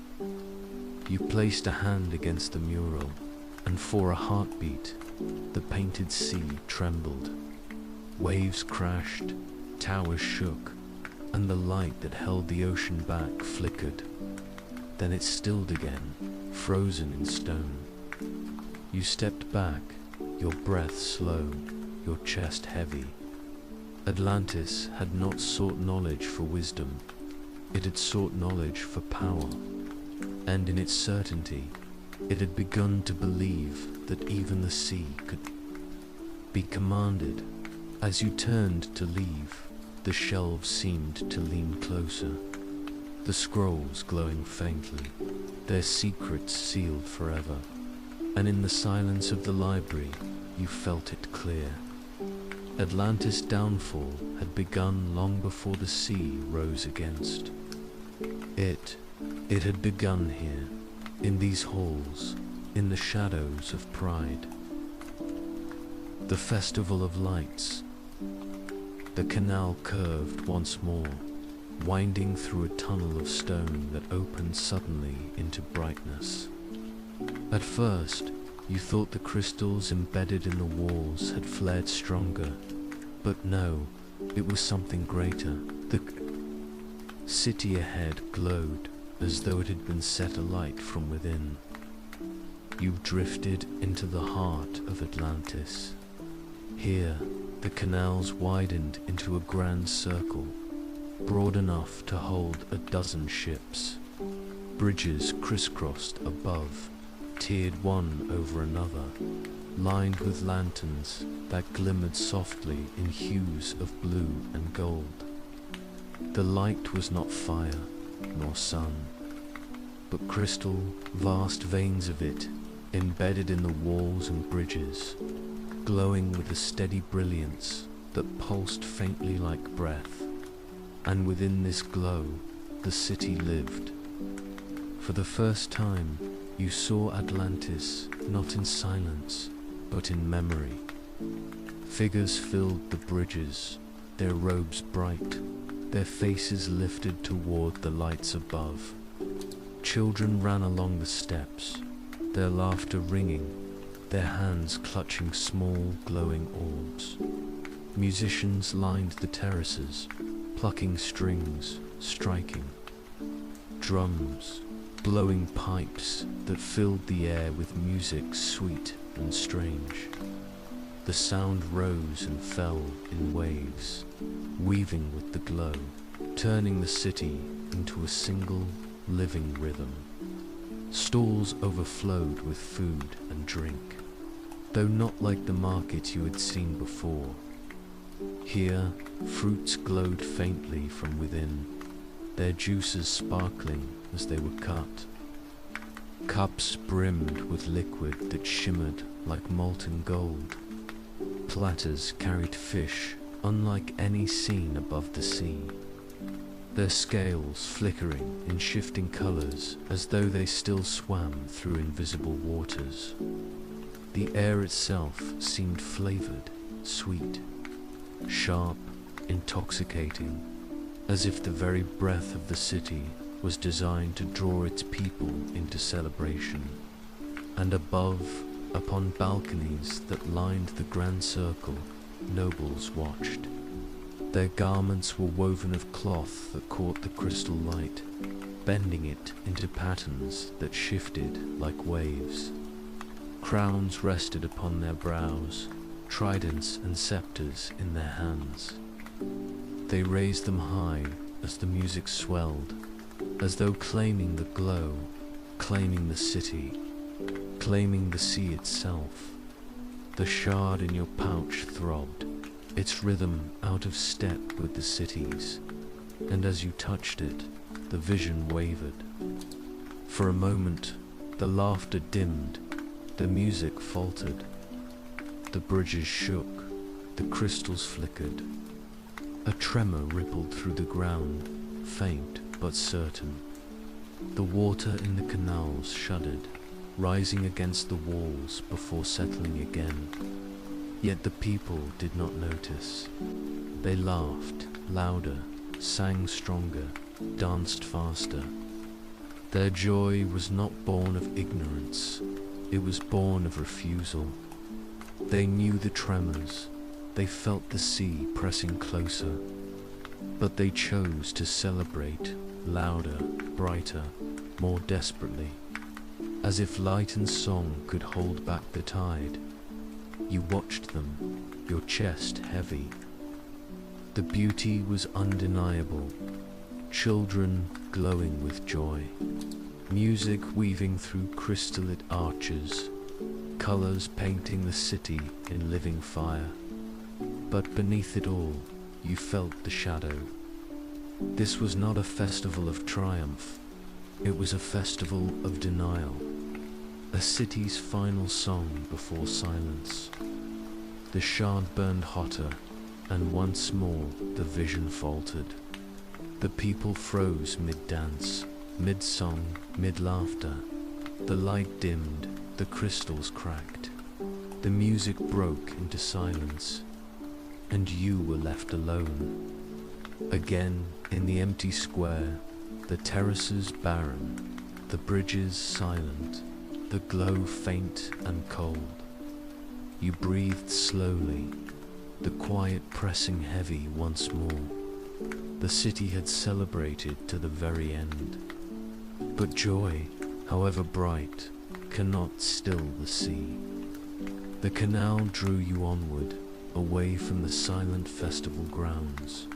You placed a hand against the mural, and for a heartbeat, the painted sea trembled. Waves crashed, towers shook, and the light that held the ocean back flickered. Then it stilled again, frozen in stone. You stepped back, your breath slow, your chest heavy. Atlantis had not sought knowledge for wisdom. It had sought knowledge for power. And in its certainty, it had begun to believe that even the sea could be commanded. As you turned to leave, the shelves seemed to lean closer, the scrolls glowing faintly, their secrets sealed forever. And in the silence of the library, you felt it clear. Atlantis' downfall had begun long before the sea rose against. It had begun here, in these halls, in the shadows of pride. The festival of lights. The canal curved once more, winding through a tunnel of stone that opened suddenly into brightness. At first, you thought the crystals embedded in the walls had flared stronger, but no, it was something greater. The city ahead glowed as though it had been set alight from within. You drifted into the heart of Atlantis. Here, the canals widened into a grand circle, broad enough to hold 12 ships. Bridges crisscrossed above, tiered one over another, lined with lanterns that glimmered softly in hues of blue and gold. The light was not fire, nor sun, but crystal, vast veins of it, embedded in the walls and bridges, glowing with a steady brilliance that pulsed faintly like breath. And within this glow, the city lived. For the first time, you saw Atlantis not in silence, but in memory. Figures filled the bridges, their robes bright, their faces lifted toward the lights above. Children ran along the steps, their laughter ringing, their hands clutching small, glowing orbs. Musicians lined the terraces, plucking strings, striking. Drums, blowing pipes that filled the air with music sweet and strange. The sound rose and fell in waves, weaving with the glow, turning the city into a single, living rhythm. Stalls overflowed with food and drink, though not like the market you had seen before. Here, fruits glowed faintly from within, their juices sparkling as they were cut. Cups brimmed with liquid that shimmered like molten gold. Platters carried fish unlike any seen above the sea, their scales flickering in shifting colors as though they still swam through invisible waters. The air itself seemed flavored, sweet, sharp, intoxicating, as if the very breath of the city was designed to draw its people into celebration. And above, upon balconies that lined the grand circle, nobles watched. Their garments were woven of cloth that caught the crystal light, bending it into patterns that shifted like waves. Crowns rested upon their brows, tridents and scepters in their hands. They raised them high as the music swelled, as though claiming the glow, claiming the city, claiming the sea itself. The shard in your pouch throbbed, its rhythm out of step with the city's, and as you touched it, the vision wavered. For a moment, the laughter dimmed, the music faltered. The bridges shook, the crystals flickered. A tremor rippled through the ground, faint but certain. The water in the canals shuddered, rising against the walls before settling again. Yet the people did not notice. They laughed louder, sang stronger, danced faster. Their joy was not born of ignorance, it was born of refusal. They knew the tremors, they felt the sea pressing closer, but they chose to celebrate louder, brighter, more desperately, as if light and song could hold back the tide. You watched them, your chest heavy. The beauty was undeniable, children glowing with joy, music weaving through crystalline arches, colors painting the city in living fire. But beneath it all, you felt the shadow. This was not a festival of triumph, it was a festival of denial, a city's final song before silence. The shard burned hotter, and once more the vision faltered. The people froze mid-dance, mid-song, mid-laughter. The light dimmed, the crystals cracked. The music broke into silence, and you were left alone. Again, in the empty square, the terraces barren, the bridges silent, the glow faint and cold. You breathed slowly, the quiet pressing heavy once more. The city had celebrated to the very end. But joy, however bright, cannot still the sea. The canal drew you onward, away from the silent festival grounds.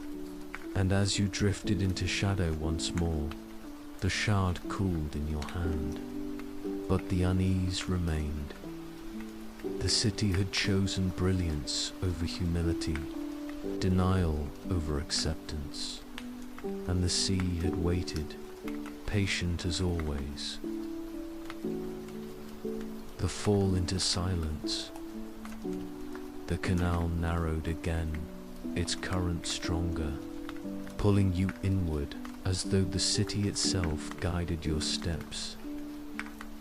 And as you drifted into shadow once more, the shard cooled in your hand. But the unease remained. The city had chosen brilliance over humility, denial over acceptance, and the sea had waited, patient as always. The fall into silence. The canal narrowed again, its current stronger, pulling you inward as though the city itself guided your steps.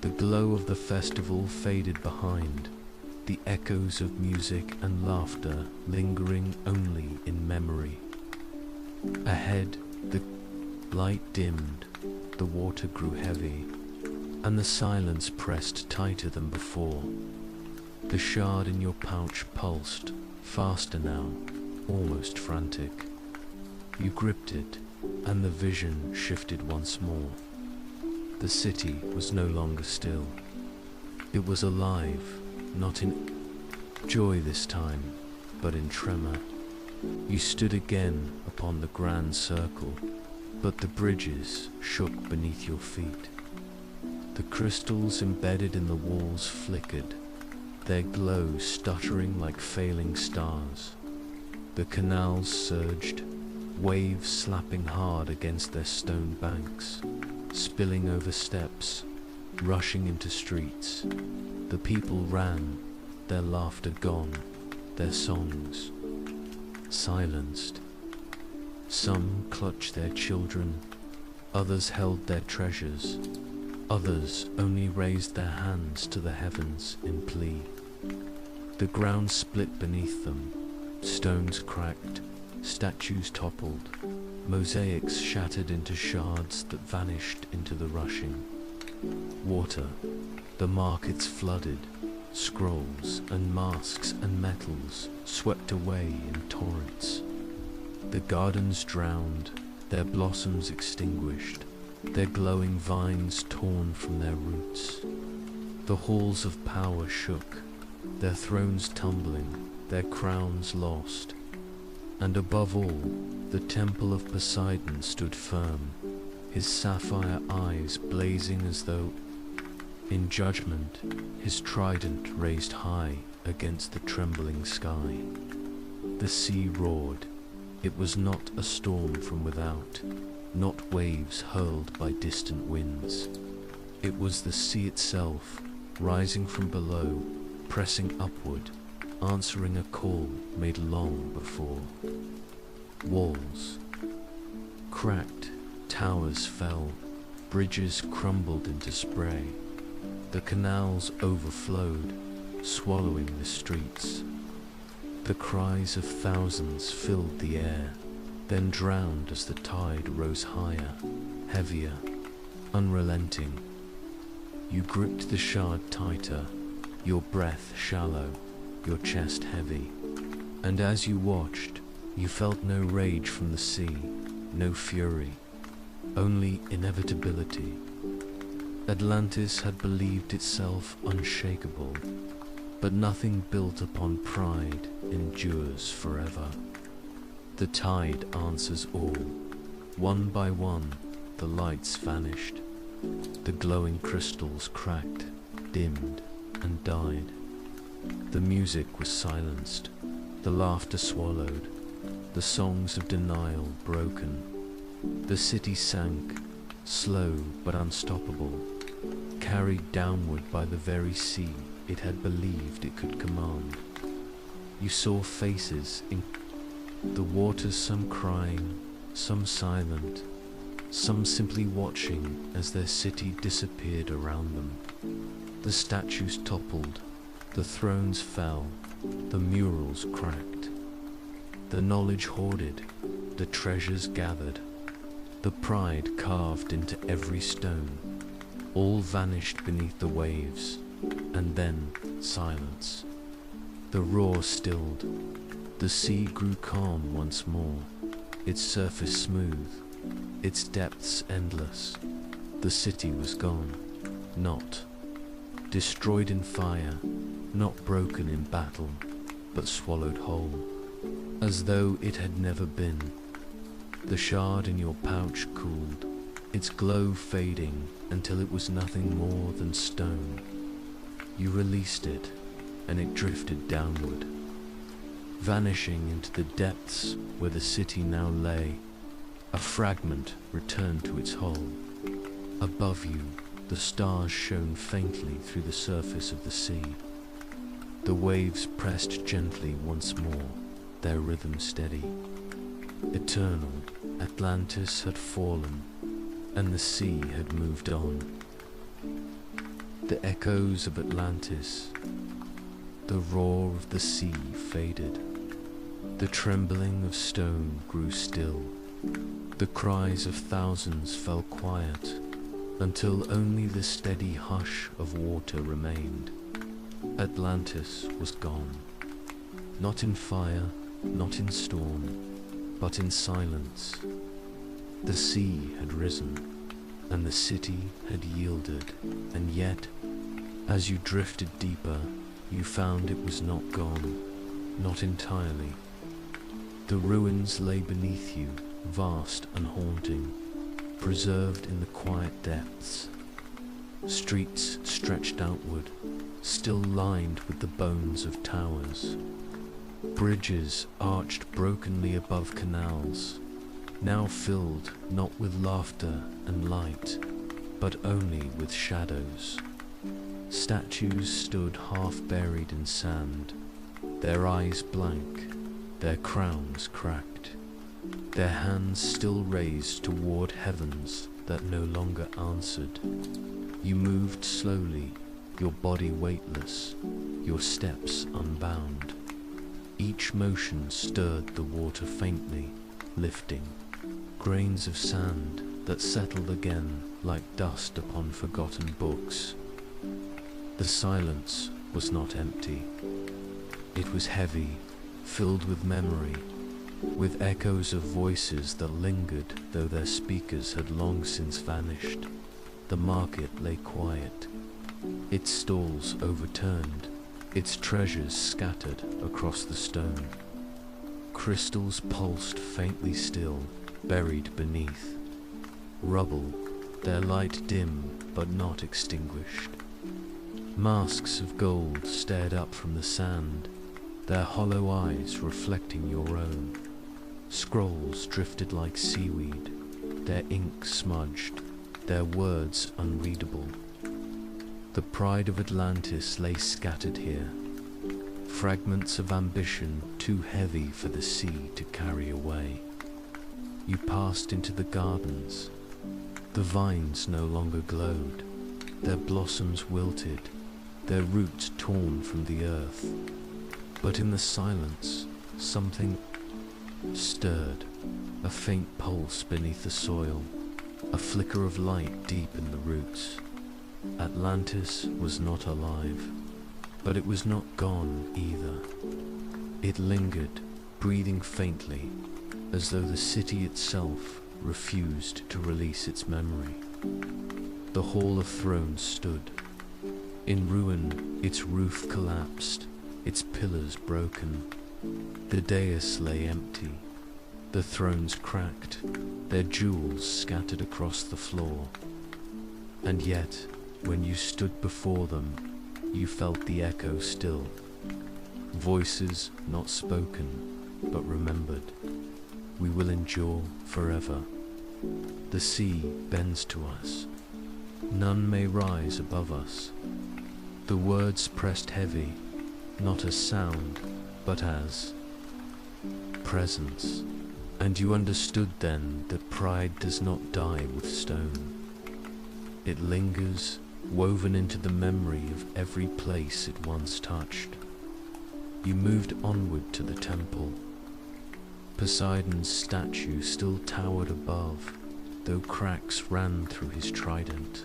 The glow of the festival faded behind, the echoes of music and laughter lingering only in memory. Ahead, the light dimmed, the water grew heavy, and the silence pressed tighter than before. The shard in your pouch pulsed, faster now, almost frantic. You gripped it, and the vision shifted once more. The city was no longer still. It was alive, not in joy this time, but in tremor. You stood again upon the grand circle, but the bridges shook beneath your feet. The crystals embedded in the walls flickered, their glow stuttering like failing stars. The canals surged, waves slapping hard against their stone banks, spilling over steps, rushing into streets. The people ran, their laughter gone, their songs silenced. Some clutched their children, others held their treasures, others only raised their hands to the heavens in plea. The ground split beneath them, stones cracked, statues toppled, mosaics shattered into shards that vanished into the rushing water. The markets flooded, scrolls and masks and metals swept away in torrents. The gardens drowned, their blossoms extinguished, their glowing vines torn from their roots. The halls of power shook, their thrones tumbling, their crowns lost. And above all, the temple of Poseidon stood firm, his sapphire eyes blazing as though, in judgment, his trident raised high against the trembling sky. The sea roared. It was not a storm from without, not waves hurled by distant winds. It was the sea itself, rising from below, pressing upward, answering a call made long before. Walls cracked, towers fell, bridges crumbled into spray. The canals overflowed, swallowing the streets. The cries of thousands filled the air, then drowned as the tide rose higher, heavier, unrelenting. You gripped the shard tighter, your breath shallow, your chest heavy. And as you watched, you felt no rage from the sea, no fury, only inevitability. Atlantis had believed itself unshakable, but nothing built upon pride endures forever. The tide answers all. One by one, the lights vanished. The glowing crystals cracked, dimmed, and died. The music was silenced, the laughter swallowed, the songs of denial broken. The city sank, slow but unstoppable, carried downward by the very sea it had believed it could command. You saw faces in the waters, some crying, some silent, some simply watching as their city disappeared around them. The statues toppled, the thrones fell, the murals cracked. The knowledge hoarded, the treasures gathered, the pride carved into every stone, all vanished beneath the waves, and then silence. The roar stilled, the sea grew calm once more, its surface smooth, its depths endless. The city was gone, not destroyed in fire, not broken in battle, but swallowed whole, as though it had never been. The shard in your pouch cooled, its glow fading until it was nothing more than stone. You released it, and it drifted downward, vanishing into the depths where the city now lay. A fragment returned to its hull. Above you, the stars shone faintly through the surface of the sea. The waves pressed gently once more, their rhythm steady. Eternal, Atlantis had fallen, and the sea had moved on. The echoes of Atlantis, the roar of the sea faded. The trembling of stone grew still. The cries of thousands fell quiet, until only the steady hush of water remained. Atlantis was gone. Not in fire, not in storm, but in silence. The sea had risen, and the city had yielded, and yet, as you drifted deeper, you found it was not gone, not entirely. The ruins lay beneath you, vast and haunting, preserved in the quiet depths. Streets stretched outward, still lined with the bones of towers. Bridges arched brokenly above canals, now filled not with laughter and light, but only with shadows. Statues stood half buried in sand, their eyes blank, their crowns cracked, their hands still raised toward heavens that no longer answered. You moved slowly, your body weightless, your steps unbound. Each motion stirred the water faintly, lifting grains of sand that settled again like dust upon forgotten books. The silence was not empty. It was heavy, filled with memory, with echoes of voices that lingered though their speakers had long since vanished. The market lay quiet, its stalls overturned, its treasures scattered across the stone. Crystals pulsed faintly still, buried beneath. Rubble, their light dim but not extinguished. Masks of gold stared up from the sand, their hollow eyes reflecting your own. Scrolls drifted like seaweed, their ink smudged, their words unreadable. The pride of Atlantis lay scattered here, fragments of ambition too heavy for the sea to carry away. You passed into the gardens. The vines no longer glowed, their blossoms wilted, their roots torn from the earth. But in the silence, something stirred, a faint pulse beneath the soil, a flicker of light deep in the roots. Atlantis was not alive, but it was not gone either. It lingered, breathing faintly, as though the city itself refused to release its memory. The Hall of Thrones stood. In ruin, its roof collapsed, its pillars broken. The dais lay empty, the thrones cracked, their jewels scattered across the floor. And yet, when you stood before them, you felt the echo still. Voices not spoken, but remembered. We will endure forever. The sea bends to us. None may rise above us. The words pressed heavy, not as sound, but as presence. And you understood then that pride does not die with stone. It lingers, woven into the memory of every place it once touched. You moved onward to the temple. Poseidon's statue still towered above, though cracks ran through his trident.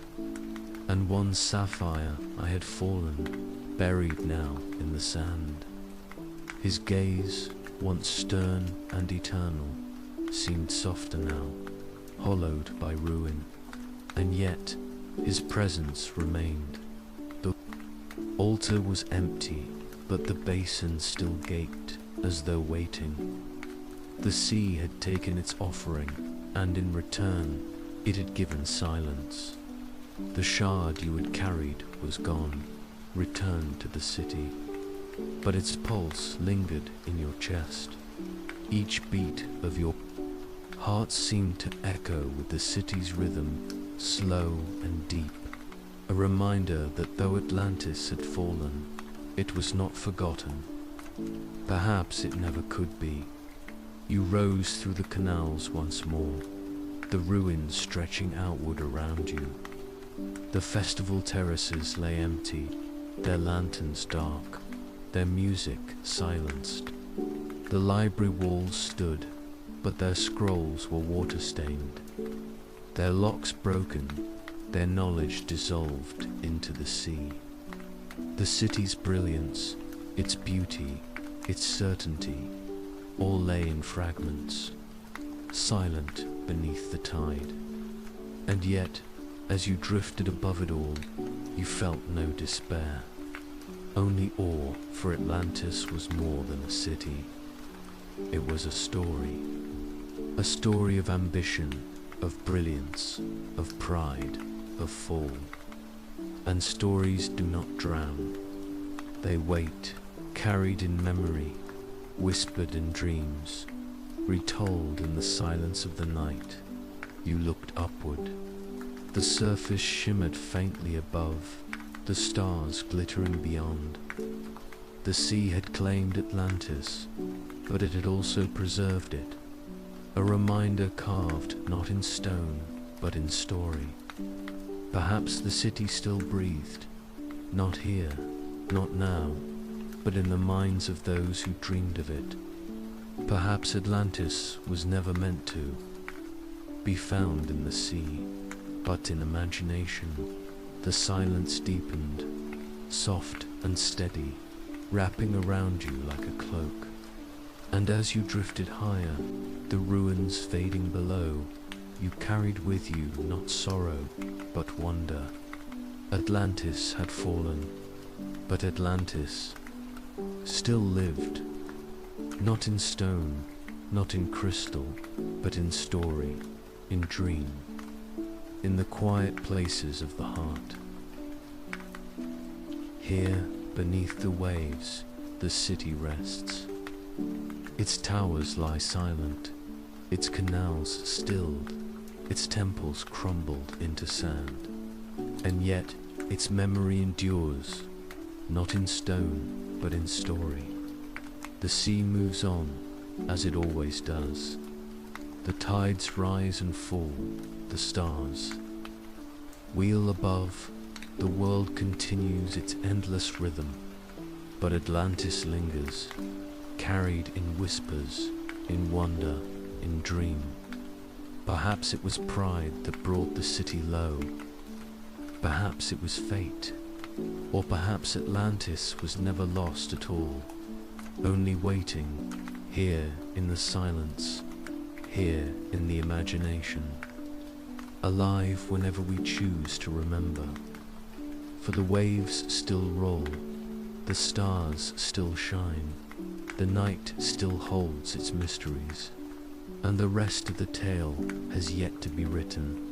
And one sapphire I had fallen, buried now in the sand. His gaze, once stern and eternal, seemed softer now, hollowed by ruin. And yet, his presence remained. The altar was empty, but the basin still gaped, as though waiting. The sea had taken its offering, and in return, it had given silence. The shard you had carried was gone, returned to the city, but its pulse lingered in your chest. Each beat of your heart seemed to echo with the city's rhythm, slow and deep, a reminder that though Atlantis had fallen, it was not forgotten. Perhaps it never could be. You rose through the canals once more, the ruins stretching outward around you. The festival terraces lay empty, their lanterns dark, their music silenced. The library walls stood, but their scrolls were water-stained, their locks broken, their knowledge dissolved into the sea. The city's brilliance, its beauty, its certainty, all lay in fragments, silent beneath the tide. And yet, as you drifted above it all, you felt no despair, only awe, for Atlantis was more than a city. It was a story of ambition, of brilliance, of pride, of fall. And stories do not drown. They wait, carried in memory, whispered in dreams, retold in the silence of the night. You looked upward. The surface shimmered faintly above, the stars glittering beyond. The sea had claimed Atlantis, but it had also preserved it, a reminder carved not in stone, but in story. Perhaps the city still breathed, not here, not now, but in the minds of those who dreamed of it. Perhaps Atlantis was never meant to be found in the sea, but in imagination. The silence deepened, soft and steady, wrapping around you like a cloak. And as you drifted higher, the ruins fading below, you carried with you not sorrow, but wonder. Atlantis had fallen, but Atlantis still lived, not in stone, not in crystal, but in story, in dream, in the quiet places of the heart. Here, beneath the waves, the city rests. Its towers lie silent, its canals stilled, its temples crumbled into sand. And yet, its memory endures, not in stone, but in story. The sea moves on, as it always does. The tides rise and fall, the stars wheel above, the world continues its endless rhythm. But Atlantis lingers, carried in whispers, in wonder, in dream. Perhaps it was pride that brought the city low. Perhaps it was fate. Or perhaps Atlantis was never lost at all, only waiting, here in the silence, here in the imagination, alive whenever we choose to remember. For the waves still roll, the stars still shine, the night still holds its mysteries, and the rest of the tale has yet to be written.